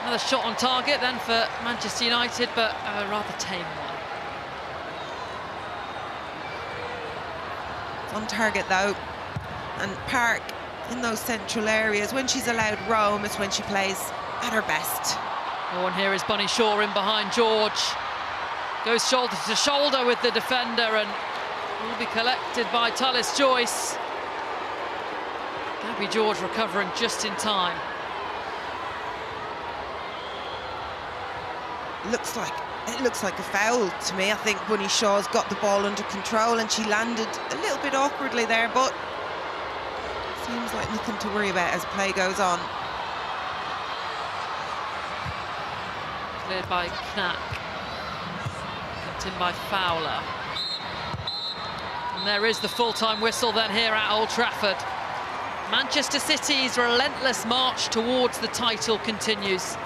Another shot on target then for Manchester United, but a rather tame one. It's on target though, and Park in those central areas, when she's allowed roam, it's when she plays at her best. Oh, and here is Bunny Shaw in behind George. Goes shoulder to shoulder with the defender and will be collected by Tullis Joyce. Gabby George recovering just in time. It looks like a foul to me. I think Bunny Shaw's got the ball under control, and she landed a little bit awkwardly there, but seems like nothing to worry about as play goes on. Cleared by Knack. Put in by Fowler. And there is the full-time whistle then here at Old Trafford. Manchester City's relentless march towards the title continues.